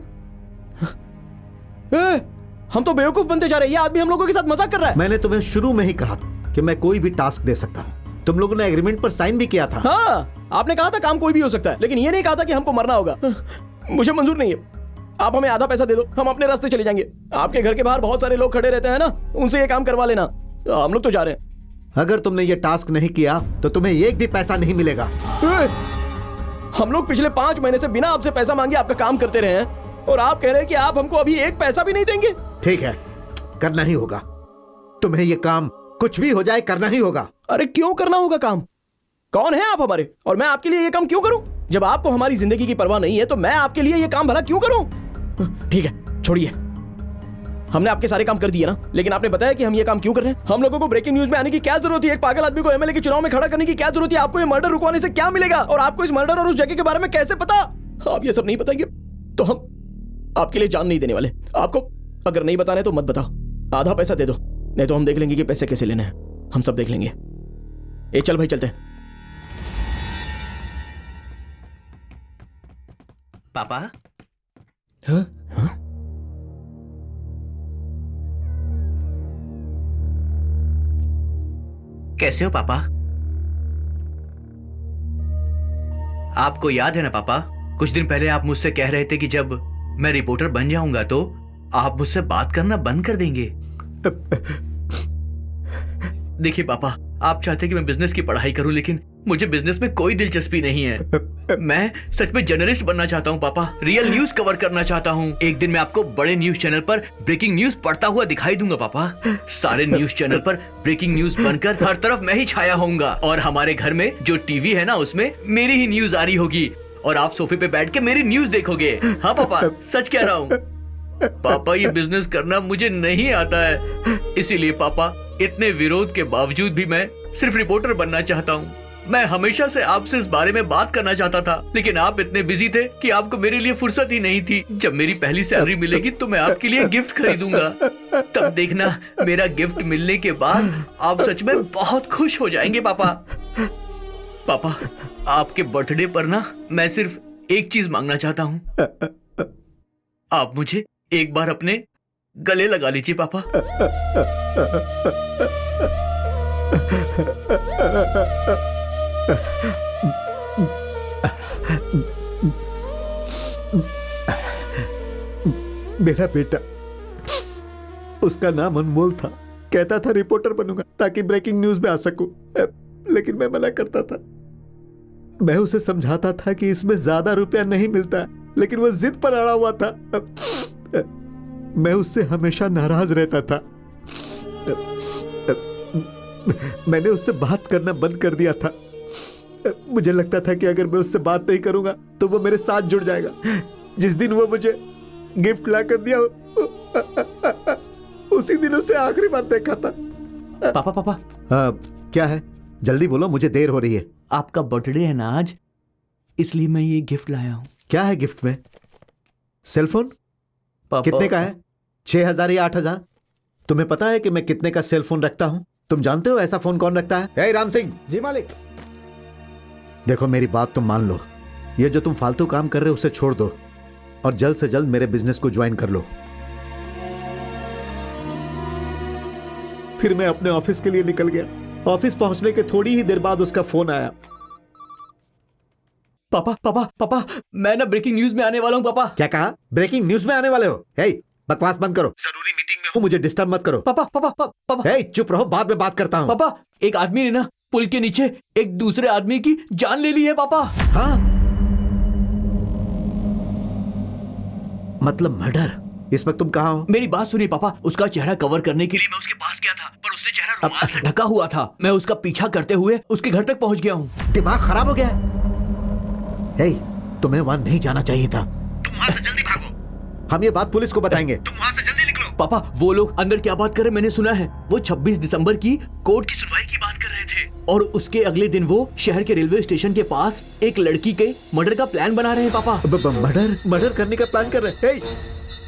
हम तो बेवकूफ बनते जा रहे हैं। ये आदमी हम लोगों के साथ मजाक कर रहा है। मैंने तुम्हें शुरू में ही कहा कि मैं कोई भी टास्क दे सकता हूं। तुम लोगों ने एग्रीमेंट पर साइन भी किया था। हाँ, आपने कहा था काम कोई भी हो सकता है, लेकिन ये नहीं कहा था कि हमको मरना होगा। मुझे मंजूर नहीं है। आप हमें आधा पैसा दे दो, हम अपने रास्ते चले जाएंगे। आपके घर के बाहर बहुत सारे लोग खड़े रहते हैं ना, उनसे ये काम करवा लेना। हम लोग तो जा रहे हैं। अगर तुमने ये टास्क नहीं किया तो तुम्हें एक भी पैसा नहीं मिलेगा। हम लोग पिछले 5 महीने से बिना आपसे पैसा मांगे आपका काम करते रहे हैं, और आप कह रहे हैं कि आप हमको अभी एक पैसा भी नहीं देंगे? ठीक है, करना ही होगा। तुम्हें ये काम कुछ भी हो जाए करना ही होगा। अरे क्यों करना होगा काम? कौन है आप हमारे, और मैं आपके लिए ये काम क्यों करूं? जब आपको हमारी जिंदगी की परवाह नहीं है तो मैं आपके लिए ये काम भला क्यों करूं? ठीक है, छोड़िए। हमने आपके सारे काम कर दिए ना, लेकिन आपने बताया कि हम ये काम क्यों कर रहे हैं? हम लोगों को ब्रेकिंग न्यूज में आने की क्या जरूरत है? एक पागल आदमी को एमएलए के चुनाव में खड़ा करने की क्या जरूरत है? आपको ये मर्डर रुकवाने से क्या मिलेगा? और आपको इस मर्डर और उस जगह के बारे में कैसे पता? आप ये सब नहीं बताएंगे तो हम आपके लिए जान नहीं देने वाले। आपको अगर नहीं बताना है तो मत बताओ, आधा पैसा दे दो, नहीं तो हम देख लेंगे कि पैसे कैसे लेने हैं। हम सब देख लेंगे। ए चल भाई, चलते हैं। पापा? हाँ? हाँ? कैसे हो पापा? आपको याद है ना पापा, कुछ दिन पहले आप मुझसे कह रहे थे कि जब मैं रिपोर्टर बन जाऊंगा तो आप मुझसे बात करना बंद कर देंगे। देखिए पापा, आप चाहते कि मैं बिजनेस की पढ़ाई करूं, लेकिन मुझे बिजनेस में कोई दिलचस्पी नहीं है। मैं सच में जर्नलिस्ट बनना चाहता हूं पापा, रियल न्यूज कवर करना चाहता हूं। एक दिन मैं आपको बड़े न्यूज चैनल पर ब्रेकिंग न्यूज पढ़ता हुआ दिखाई दूंगा पापा। सारे न्यूज चैनल पर ब्रेकिंग न्यूज बनकर हर तरफ मैं ही छाया होऊंगा, और हमारे घर में जो टीवी है ना उसमें मेरी ही न्यूज आ रही होगी, और आप सोफे पे बैठ के मेरी न्यूज देखोगे। हाँ पापा, सच कह रहा हूँ पापा। ये बिजनेस करना मुझे नहीं आता है, इसीलिए पापा इतने विरोध के बावजूद भी मैं सिर्फ रिपोर्टर बनना चाहता हूँ। मैं हमेशा से आपसे इस बारे में बात करना चाहता था, लेकिन आप इतने बिजी थे कि आपको मेरे लिए फुर्सत ही नहीं थी। जब मेरी पहली सैलरी मिलेगी तो मैं आपके लिए गिफ्ट खरीदूंगा, तब देखना मेरा गिफ्ट मिलने के बाद आप सच में बहुत खुश हो जाएंगे पापा। पापा, आपके बर्थडे पर ना मैं सिर्फ एक चीज मांगना चाहता हूँ। आप मुझे एक बार अपने गले लगा लीजिए पापा। मेरा बेटा, उसका नाम अनमोल था। कहता था रिपोर्टर बनूंगा ताकि ब्रेकिंग न्यूज में आ सकूं, लेकिन मैं मना करता था। मैं उसे समझाता था कि इसमें ज्यादा रुपया नहीं मिलता, लेकिन वह जिद पर अड़ा हुआ था। मैं उससे हमेशा नाराज रहता था। मैंने उससे बात करना बंद कर दिया था। मुझे लगता था कि अगर मैं उससे बात नहीं करूंगा तो वो मेरे साथ जुड़ जाएगा। जिस दिन वो मुझे गिफ्ट ला कर दिया, उसी दिन उसे आखिरी बार देखा था। पापा। हाँ, क्या है? जल्दी बोलो, मुझे देर हो रही है। आपका बर्थडे है ना आज, इसलिए मैं ये गिफ्ट लाया हूँ। क्या है गिफ्ट में? सेलफोन? कितने का है? 6,000 या 8,000? तुम्हें पता है कि मैं कितने का सेल फोन रखता हूं? तुम जानते हो ऐसा फोन कौन रखता है? हे राम सिंह। जी मालिक। देखो मेरी बात तुम मान लो, ये जो तुम फालतू काम कर रहे हो उसे छोड़ दो और जल्द से जल्द मेरे बिजनेस को ज्वाइन कर लो। फिर मैं अपने ऑफिस के लिए निकल गया। ऑफिस पहुंचने के थोड़ी ही देर बाद उसका फोन आया। पापा पापा पापा, मैं ना ब्रेकिंग न्यूज में आने वाला हूँ। पापा। क्या कहा? ब्रेकिंग न्यूज में आने वाले हो? हे, बकवास बंद करो, जरूरी मीटिंग में हूं, मुझे डिस्टर्ब मत करो। पापा पापा पापा, हे, चुप रहो, बाद में बात करता हूं। पापा, एक आदमी ने ना पुल के नीचे एक दूसरे आदमी की जान ले ली है। पापा। हाँ? मतलब मर्डर? इस वक्त तुम कहाँ हो? मेरी बात सुनिए पापा, उसका चेहरा कवर करने के लिए मैं उसके पास गया था, पर उसने चेहरा रुमाल से ढका हुआ था। मैं उसका पीछा करते हुए उसके घर तक पहुंच गया हूँ। दिमाग खराब हो गया है? हे, तुम्हें वहां नहीं जाना चाहिए था। तुम वहां से जल्दी भागो, हम ये बात पुलिस को बताएंगे। तुम वहां से जल्दी निकलो। पापा, वो लोग अंदर क्या बात कर रहे मैंने सुना है। वो 26 दिसंबर की कोर्ट की सुनवाई की बात कर रहे थे और उसके अगले दिन वो शहर के रेलवे स्टेशन के पास एक लड़की के मर्डर का प्लान बना रहे हैं। पापा, मर्डर करने का प्लान कर रहे हैं?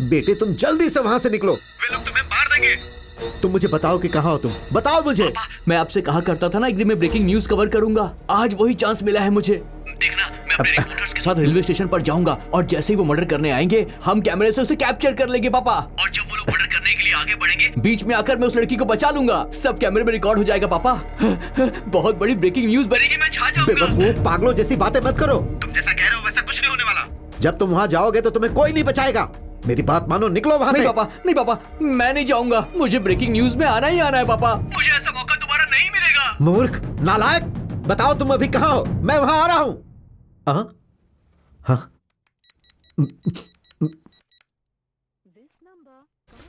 बेटे तुम जल्दी से वहां से निकलो, वे लोग तुम्हें मार देंगे। तुम मुझे बताओ कि कहाँ हो तुम, बताओ मुझे। पापा, मैं आपसे कहा करता था ना एक दिन मैं ब्रेकिंग न्यूज कवर करूंगा। आज वही चांस मिला है मुझे। देखना, मैं अपने रिपोर्टर्स के साथ रेलवे स्टेशन पर जाऊंगा और जैसे ही वो मर्डर करने आएंगे हम कैमरे से उसे कैप्चर कर लेंगे। पापा, और जब वो लोग मर्डर करने के लिए आगे बढ़ेंगे, बीच में आकर मैं उस लड़की को बचा लूंगा। सब कैमरे में रिकॉर्ड हो जाएगा। पापा, बहुत बड़ी ब्रेकिंग न्यूज बनेगी, मैं छा जाऊंगा। बेवकूफ, पागलों जैसी बातें मत करो। तुम जैसा कह रहे हो वैसा कुछ नहीं होने वाला। जब तुम वहां जाओगे तो तुम्हें कोई नहीं बचाएगा। मेरी बात मानो, निकलो वहां से। नहीं पापा, नहीं पापा, मैं नहीं जाऊंगा। मुझे ब्रेकिंग न्यूज में आना ही आना है। पापा, मुझे ऐसा मौका दोबारा नहीं मिलेगा। मूर्ख, नालायक, बताओ तुम अभी कहाँ हो? मैं वहां आ रहा हूं। हाँ,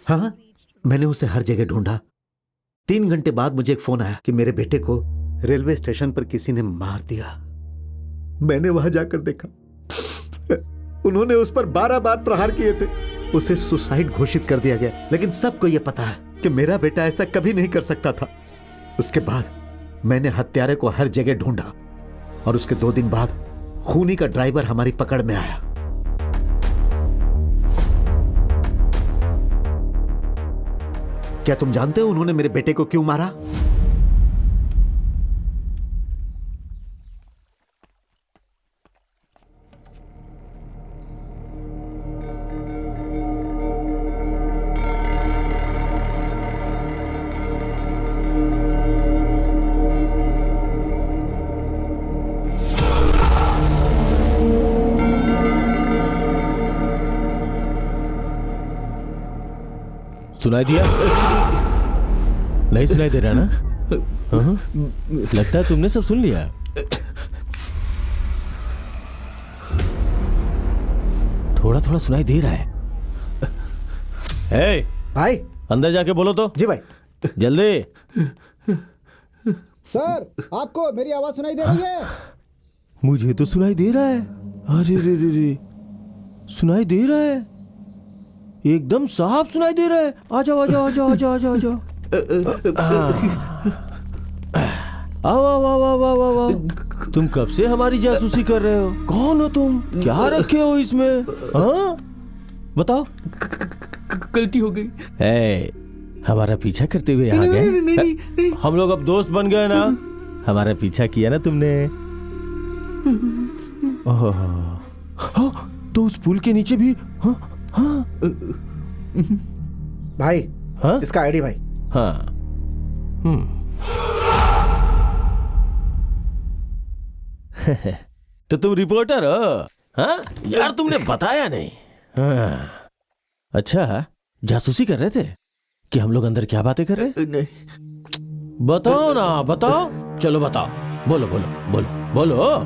हाँ, मैंने उसे हर जगह ढूंढा। 3 घंटे बाद मुझे एक फोन आया कि मेरे बेटे को रेलवे स्टेशन पर किसी ने मार दिया। मैंने वहां जाकर देखा, उन्होंने उस पर 12 बार प्रहार किए थे। उसे सुसाइड घोषित कर दिया गया, लेकिन सबको यह पता है कि मेरा बेटा ऐसा कभी नहीं कर सकता था। उसके बाद मैंने हत्यारे को हर जगह ढूंढा और उसके 2 दिन बाद खूनी का ड्राइवर हमारी पकड़ में आया। क्या तुम जानते हो उन्होंने मेरे बेटे को क्यों मारा? सुनाई दिया? नहीं सुनाई दे रहा ना? लगता है तुमने सब सुन लिया। थोड़ा थोड़ा सुनाई दे रहा है। हे भाई, अंदर जाके बोलो तो। जी भाई, जल्दी। सर, आपको मेरी आवाज सुनाई दे रही है? मुझे तो सुनाई दे रहा है। अरे रे रे रे, सुनाई दे रहा है, एकदम साफ सुनाई दे रहा है। आ जाओ आ जाओ आ जाओ आ जाओ आ जाओ आ जाओ। आओ आओ आओ आओ आओ आओ। तुम कब से हमारी जासूसी कर रहे हो? कौन हो तुम? क्या रखे हो इसमें? हाँ, बताओ। गलती हो गई। हमारा पीछा करते हुए आ गए। हम लोग अब दोस्त बन गए ना। हमारा पीछा किया ना तुमने। तो उस पुल के नीचे भी। हाँ हाँ भाई, हाँ? इसका आईडी भाई। हाँ, तो तुम रिपोर्टर हो? हाँ यार, तुमने बताया नहीं। हाँ, अच्छा, जासूसी कर रहे थे कि हम लोग अंदर क्या बातें कर रहे? नहीं। बताओ ना, बताओ। चलो बताओ, बोलो बोलो बोलो बोलो।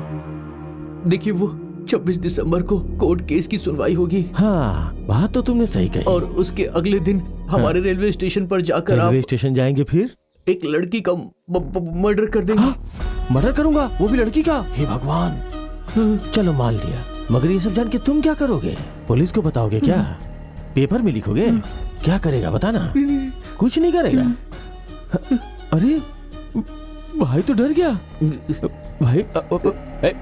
देखिए, वो 26 दिसंबर को कोर्ट केस की सुनवाई होगी। हाँ, बात तो तुमने सही कही। और उसके अगले दिन हमारे रेलवे स्टेशन पर जाकर रेलवे स्टेशन जाएंगे, फिर एक लड़की का मर्डर कर देंगे। हाँ? मर्डर करूंगा, वो भी लड़की का? हे भगवान। चलो मान लिया, मगर ये सब जान के तुम क्या करोगे? पुलिस को बताओगे क्या? पेपर में लिखोगे? क्या करेगा बताना? कुछ नहीं करेगा। अरे भाई तो डर गया। भाई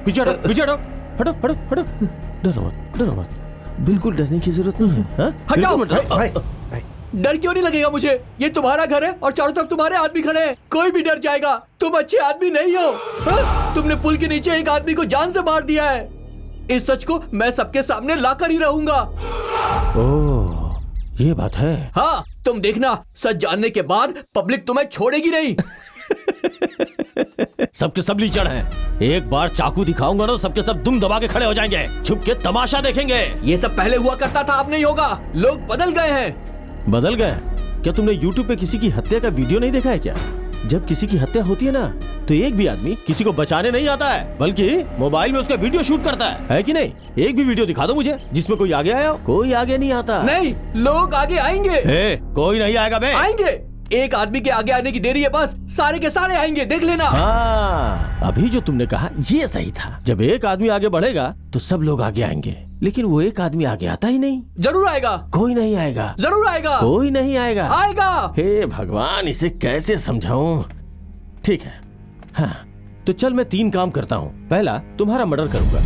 पीछे हटो, पीछे हटो, हटो हटो हटो। डरो मत, बिल्कुल डरने की जरूरत नहीं है। हाँ? हटाओ। बिल्कुल मत डरो। डर क्यों नहीं लगेगा मुझे? ये तुम्हारा घर है और चारों तरफ तुम्हारे आदमी खड़े हैं। कोई भी डर जाएगा। तुम अच्छे आदमी नहीं हो। हाँ? तुमने पुल के नीचे एक आदमी को जान से मार दिया है। इस सच को मैं सबके सामने लाकर ही रहूंगा। ओह, ये बात है। हाँ, तुम देखना, सच जानने के बाद पब्लिक तुम्हें छोड़ेगी नहीं। सबके सब लीचड़ हैं। एक बार चाकू दिखाऊंगा ना, सबके सब दुम दबा के खड़े हो जाएंगे, छुप के तमाशा देखेंगे। ये सब पहले हुआ करता था, अब नहीं होगा। लोग बदल गए हैं। बदल गए? क्या तुमने YouTube पे किसी की हत्या का वीडियो नहीं देखा है क्या? जब किसी की हत्या होती है ना, तो एक भी आदमी किसी को बचाने नहीं आता है, बल्कि मोबाइल में उसका वीडियो शूट करता है कि नहीं? एक भी वीडियो दिखा दो मुझे जिसमें कोई आगे आया हो। कोई आगे नहीं आता। नहीं, लोग आगे आएंगे। कोई नहीं आएगा बे। आएंगे। एक आदमी के आगे आने की देरी है, बस सारे के सारे आएंगे, देख लेना। हाँ, अभी जो तुमने कहा ये सही था। जब एक आदमी आगे बढ़ेगा तो सब लोग आगे आएंगे, लेकिन वो एक आदमी आगे आता ही नहीं। जरूर आएगा। कोई नहीं आएगा। जरूर आएगा। कोई नहीं आएगा। आएगा। हे भगवान, इसे कैसे समझाऊं? ठीक है, हाँ, तो चल मैं 3 काम करता हूँ। पहला, तुम्हारा मर्डर करूंगा।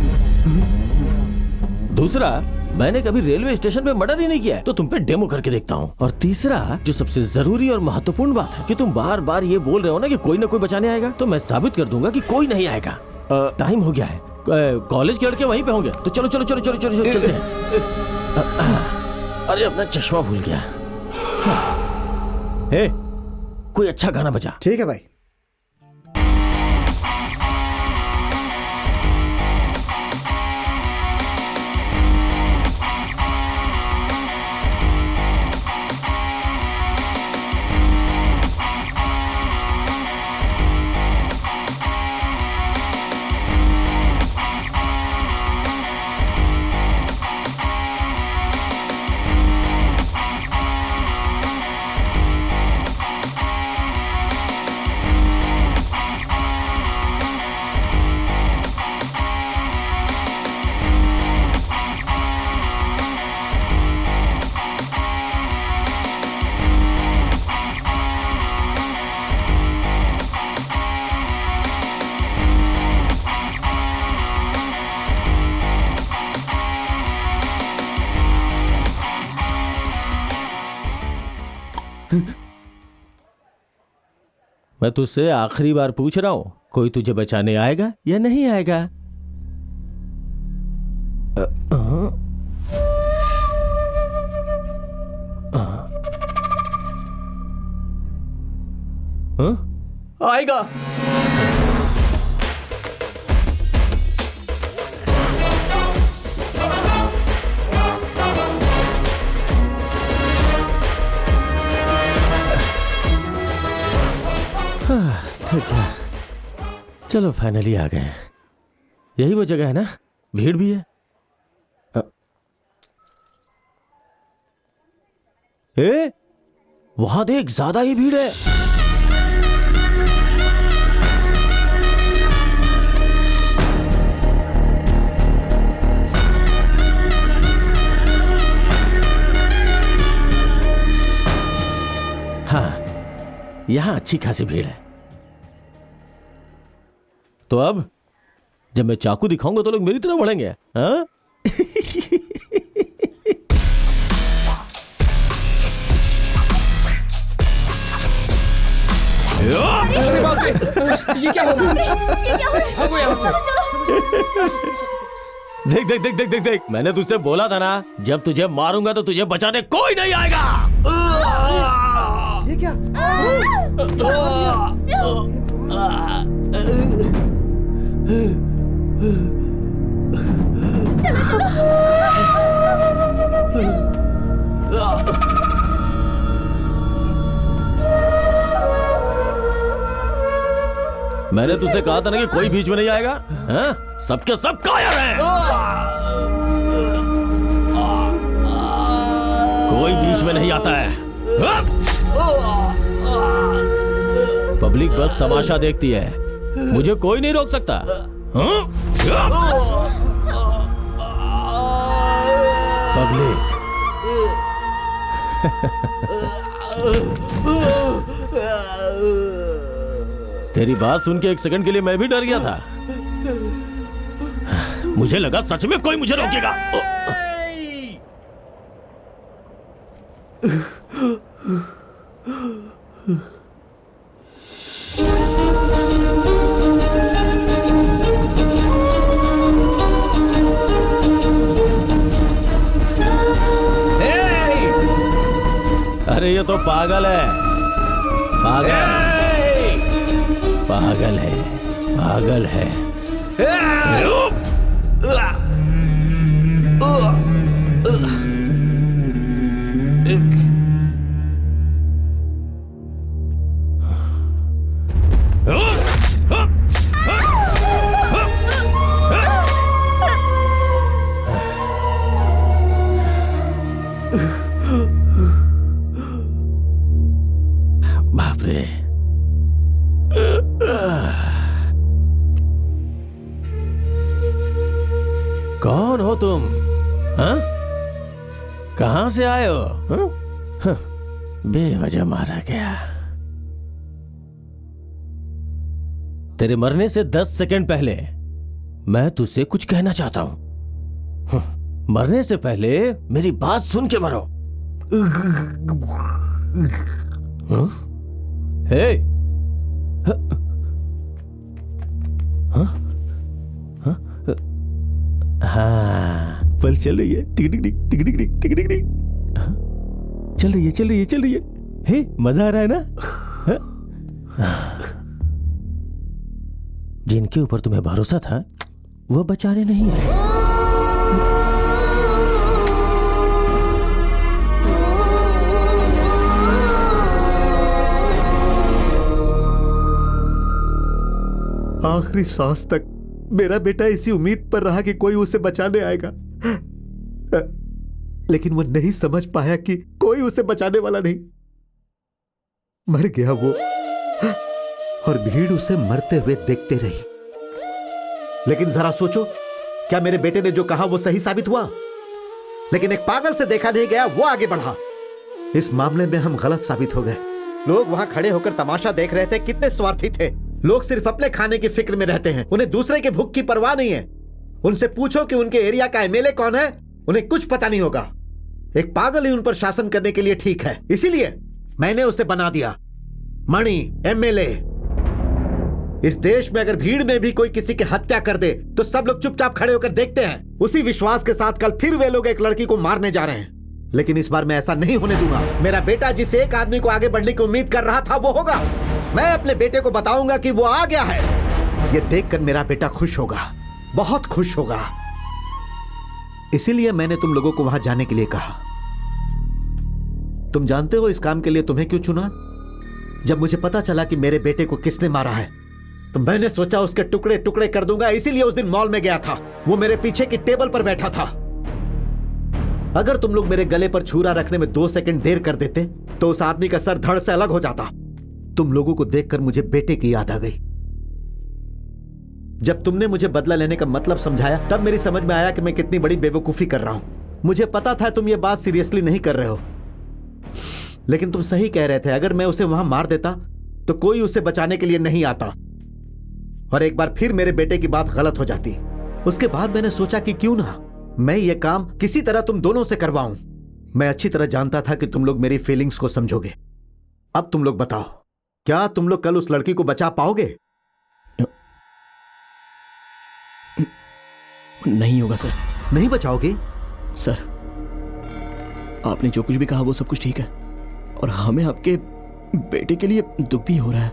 दूसरा, मैंने कभी रेलवे स्टेशन पे मर्डर ही नहीं किया है, तो तुम पे डेमो करके देखता हूँ। और तीसरा, जो सबसे जरूरी और महत्वपूर्ण बात है कि तुम बार बार ये बोल रहे हो ना कि कोई ना कोई बचाने आएगा, तो मैं साबित कर दूंगा कि कोई नहीं आएगा। टाइम हो गया है, कॉलेज के लड़के वहीं पे होंगे, तो चलो चलो चलो चलो चलो चलते हैं। अरे अपना चश्मा भूल गया। हे, कोई अच्छा गाना बजा। ठीक है भाई। मैं तुझसे आखिरी बार पूछ रहा हूं, कोई तुझे बचाने आएगा या नहीं आएगा? आएगा। ठीक है, चलो फाइनली आ गए। यही वो जगह है ना? भीड़ भी है। वहां देख, ज्यादा ही भीड़ है। हाँ, यहां अच्छी खासी भीड़ है। तो अब जब मैं चाकू दिखाऊंगा तो लोग मेरी तरफ बढ़ेंगे। हाँ? ये क्या हो रहा है? देख देख देख देख देख देख, मैंने तुझसे बोला था ना, जब तुझे मारूंगा तो तुझे बचाने कोई नहीं आएगा। ये क्या? मैंने तुझसे कहा था ना कि कोई बीच में नहीं आएगा। हाँ? सबके सब कायर हैं। कोई बीच में नहीं आता है। पब्लिक बस तमाशा देखती है, मुझे कोई नहीं रोक सकता। पब्लिक तेरी बात सुन के एक सेकंड के लिए मैं भी डर गया था। मुझे लगा सच में कोई मुझे रोकेगा। अरे ये तो पागल है, पागल है, पागल है। बाप रे, कौन हो तुम? हाँ? कहां से आए हो? हाँ? बेवजह मारा गया। तेरे मरने से 10 सेकंड पहले मैं तुझसे कुछ कहना चाहता हूं। मरने से पहले मेरी बात सुन के मरो। हे, हाँ, पल चल रही है, टिक टिक टिक टिक टिक टिक टिक टिक टिक, चल रही है, चल रही है, चल रही है। हे, मजा आ रहा है ना? जिनके ऊपर तुम्हें भरोसा था वो बेचारे नहीं है। आखिरी सांस तक मेरा बेटा इसी उम्मीद पर रहा कि कोई उसे बचाने आएगा, लेकिन वो नहीं समझ पाया कि कोई उसे बचाने वाला नहीं। मर गया वो, और भीड़ उसे मरते हुए देखते रही। लेकिन जरा सोचो, क्या मेरे बेटे ने जो कहा वो सही साबित हुआ? लेकिन एक पागल से देखा नहीं गया, वो आगे बढ़ा। इस मामले में हम गलत साबित हो गए। लोग वहां खड़े होकर तमाशा देख रहे थे, कितने स्वार्थी थे। लोग सिर्फ अपने खाने की फिक्र में रहते हैं, उन्हें दूसरे के भूख की परवाह नहीं है। उनसे पूछो कि उनके एरिया का एमएलए कौन है, उन्हें कुछ पता नहीं होगा। एक पागल ही उन पर शासन करने के लिए ठीक है, इसीलिए मैंने उसे बना दिया मणि एमएलए। इस देश में अगर भीड़ में भी कोई किसी की हत्या कर दे तो सब लोग चुपचाप खड़े होकर देखते हैं। उसी विश्वास के साथ कल फिर वे लोग एक लड़की को मारने जा रहे हैं, लेकिन इस बार मैं ऐसा नहीं होने दूंगा। मेरा बेटा जिस एक आदमी को आगे बढ़ने की उम्मीद कर रहा था वो होगा। मैं अपने बेटे को बताऊंगा कि वो आ गया है। ये देखकर मेरा बेटा खुश होगा, बहुत खुश होगा। इसीलिए मैंने तुम लोगों को वहां जाने के लिए कहा। तुम जानते हो इस काम के लिए तुम्हें क्यों चुना? जब मुझे पता चला कि मेरे बेटे को किसने मारा है तो मैंने सोचा उसके टुकड़े टुकड़े कर दूंगा। इसीलिए उस दिन मॉल में गया था। वो मेरे पीछे की टेबल पर बैठा था। अगर तुम लोग मेरे गले पर छुरा रखने में 2 सेकंड देर कर देते तो उस आदमी का सर धड़ से अलग हो जाता। तुम लोगों को देखकर मुझे बेटे की याद आ गई। जब तुमने मुझे बदला लेने का मतलब समझाया तब मेरी समझ में आया कि मैं कितनी बड़ी बेवकूफी कर रहा हूं। मुझे पता था तुम ये बात सीरियसली नहीं कर रहे हो, लेकिन तुम सही कह रहे थे। अगर मैं उसे वहां मार देता तो कोई उसे बचाने के लिए नहीं आता, और एक बार फिर मेरे बेटे की बात गलत हो जाती। उसके बाद मैंने सोचा कि क्यों ना मैं ये काम किसी तरह तुम दोनों से करवाऊं। मैं अच्छी तरह जानता था कि तुम लोग मेरी फीलिंग्स को समझोगे। अब तुम लोग बताओ, क्या तुम लोग कल उस लड़की को बचा पाओगे? नहीं होगा सर। नहीं बचाओगे? सर, आपने जो कुछ भी कहा वो सब कुछ ठीक है, और हमें आपके बेटे के लिए दुख भी हो रहा है,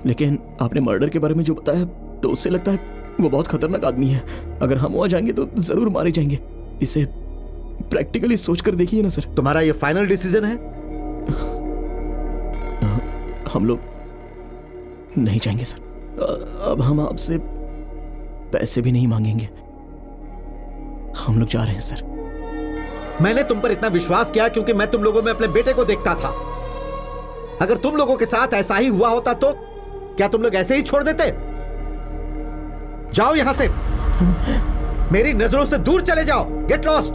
लेकिन आपने मर्डर के बारे में जो बताया तो उससे लगता है वो बहुत खतरनाक आदमी है। अगर हम वहां जाएंगे तो जरूर मारे जाएंगे। इसे प्रैक्टिकली सोचकर देखिए ना सर। तुम्हारा ये फाइनल डिसीजन है? हम लोग नहीं जाएंगे सर। अब हम आपसे पैसे भी नहीं मांगेंगे। हम लोग जा रहे हैं सर। मैंने तुम पर इतना विश्वास किया क्योंकि मैं तुम लोगों में अपने बेटे को देखता था। अगर तुम लोगों के साथ ऐसा ही हुआ होता तो क्या तुम लोग ऐसे ही छोड़ देते? जाओ यहां से, मेरी नजरों से दूर चले जाओ। Get lost.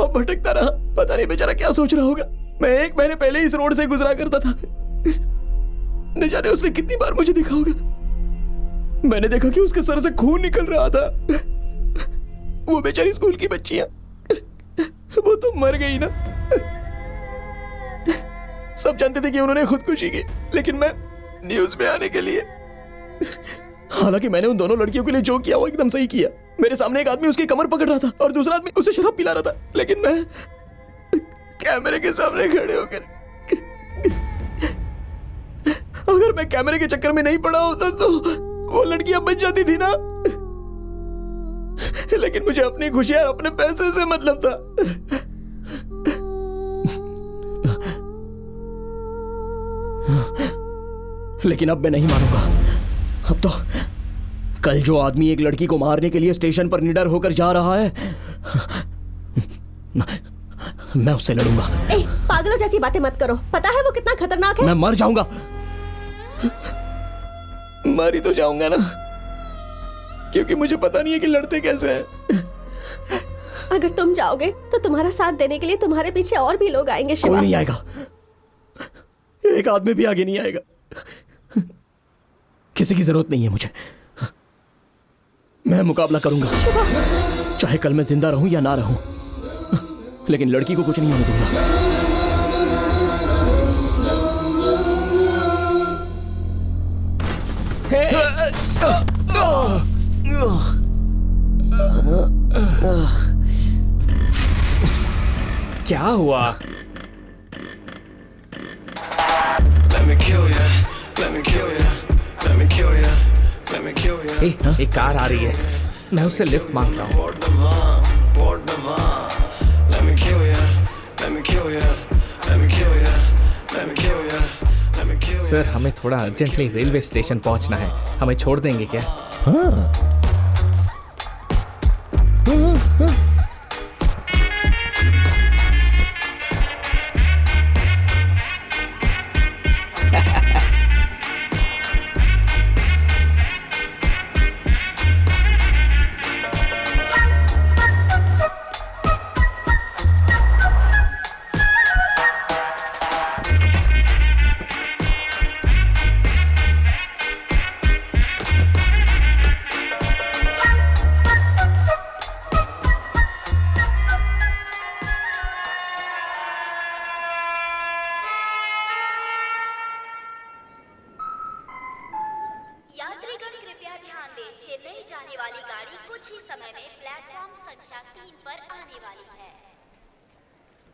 अब भटकता रहा। पता नहीं बेचारा क्या सोच रहा होगा। मैं 1 महीने पहले इस रोड से गुजरा करता था। न जाने उसने कितनी बार मुझे देखा होगा। मैंने देखा कि उसके सर से खून निकल रहा था। वो बेचारी स्कूल की बच्चियां, वो तो मर गई ना। सब जानते थे कि उन्होंने खुदकुशी की, लेकिन मैं न्यूज में आने के लिए, हालांकि मैंने उन दोनों लड़कियों के लिए जो किया वो एकदम सही किया। मेरे सामने एक आदमी उसकी कमर पकड़ रहा था और दूसरा आदमी उसे शराब पिला रहा था, लेकिन मैं कैमरे के सामने खड़े होकर, अगर मैं कैमरे के चक्कर में नहीं पड़ा होता तो वो लड़कियां बच जाती थी ना। लेकिन मुझे अपनी खुशी और अपने पैसे से मतलब था। लेकिन अब मैं नहीं मानूंगा। अब तो कल जो आदमी एक लड़की को मारने के लिए स्टेशन पर निडर होकर जा रहा है, मैं उससे लड़ूंगा। पागलों जैसी बातें मत करो। पता है वो कितना खतरनाक है? मैं मर जाऊंगा। मर ही तो जाऊंगा ना, क्योंकि मुझे पता नहीं है कि लड़ते कैसे हैं। अगर तुम जाओगे तो तुम्हारा साथ देने के लिए तुम्हारे पीछे और भी लोग आएंगे शिवा। कोई नहीं आएगा, एक आदमी भी आगे नहीं आएगा। किसी की जरूरत नहीं है मुझे। मैं मुकाबला करूंगा, चाहे कल मैं जिंदा रहूं या ना रहूं, लेकिन लड़की को कुछ नहीं होने दूंगा। क्या हुआ? एक कार आ रही है, मैं उससे लिफ्ट मांगता हूँ। सर, हमें थोड़ा अर्जेंटली रेलवे स्टेशन पहुंचना है, हमें छोड़ देंगे क्या? हाँ।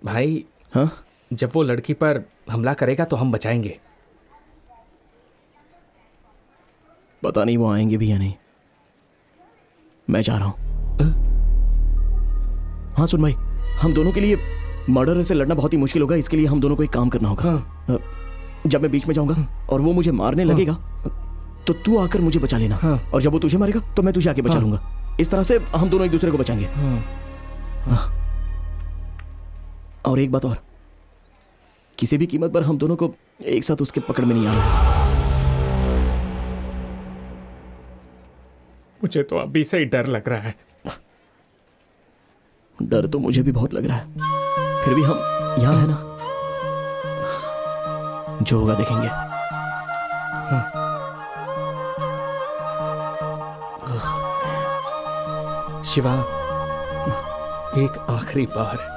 भाई, हाँ? जब वो लड़की पर हमला करेगा तो हम बचाएंगे। पता नहीं वो आएंगे भी या नहीं। मैं जा रहा हूं। हाँ सुन भाई, हम दोनों के लिए मर्डर से लड़ना बहुत ही मुश्किल होगा, इसके लिए हम दोनों को एक काम करना होगा। हाँ। जब मैं बीच में जाऊंगा और वो मुझे मारने लगेगा तो तू आकर मुझे बचा लेना। हाँ। और जब वो तुझे मारेगा तो मैं तुझे आके बचा लूंगा। इस तरह से हम दोनों एक दूसरे को बचाएंगे। हाँ। और एक बात और, किसी भी कीमत पर हम दोनों को एक साथ उसके पकड़ में नहीं आना। मुझे तो अभी से ही डर लग रहा है। डर तो मुझे भी बहुत लग रहा है, फिर भी हम यहां है ना, जो होगा देखेंगे। शिवा, एक आखिरी बार।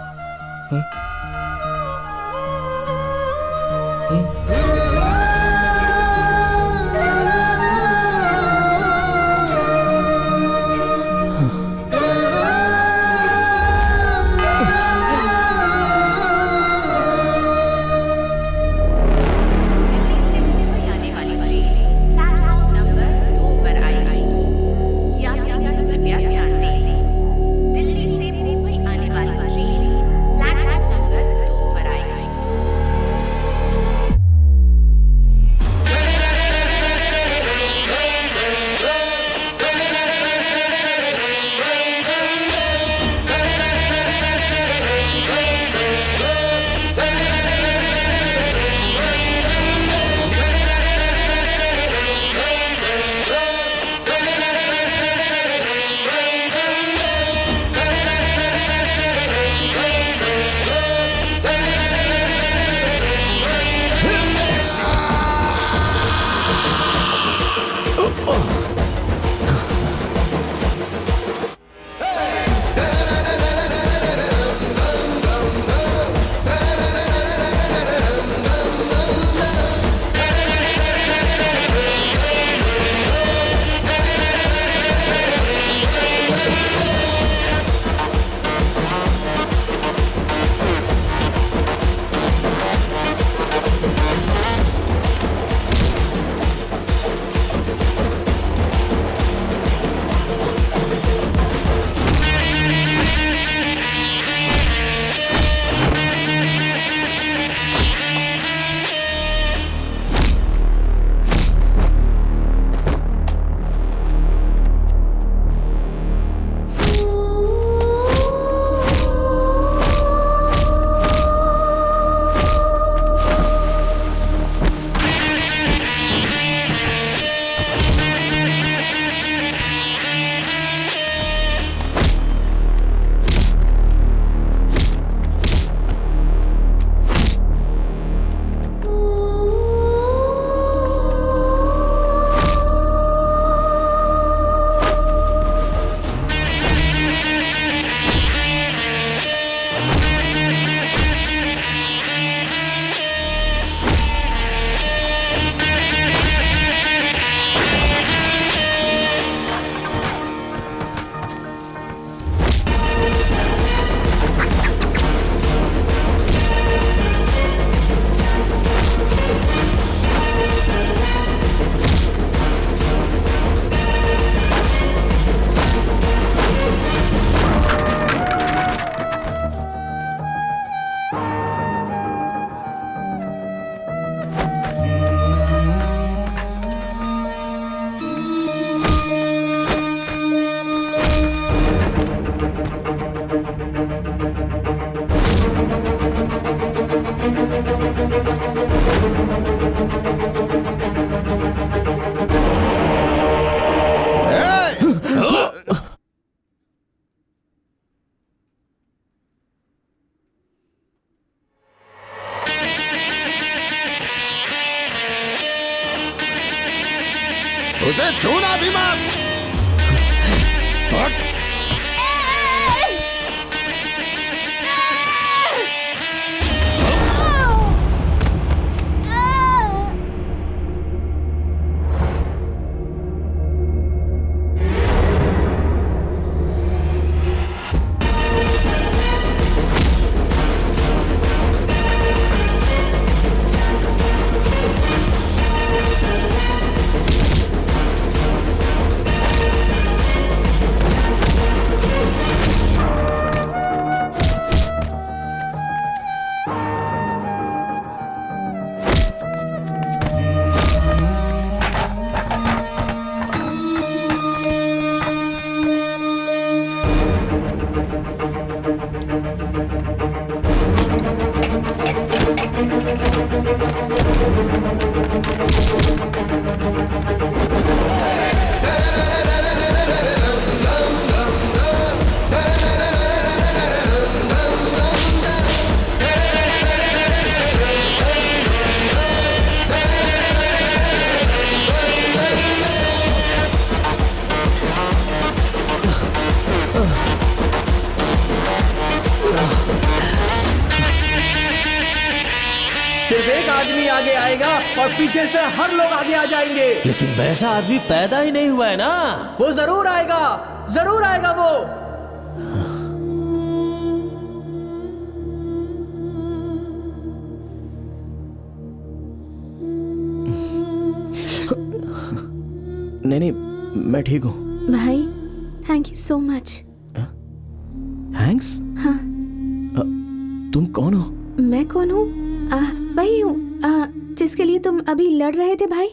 उसे छूना भी मत। सिर्फ एक आदमी आगे आएगा और पीछे से हर लोग आगे आ जाएंगे। लेकिन वैसा आदमी पैदा ही नहीं हुआ है ना। वो जरूर आएगा वो। नहीं, मैं ठीक हूँ। भाई thank you so much. Thanks? हाँ। तुम कौन हो? मैं कौन हूँ? वही हूँ जिसके लिए तुम अभी लड़ रहे थे भाई।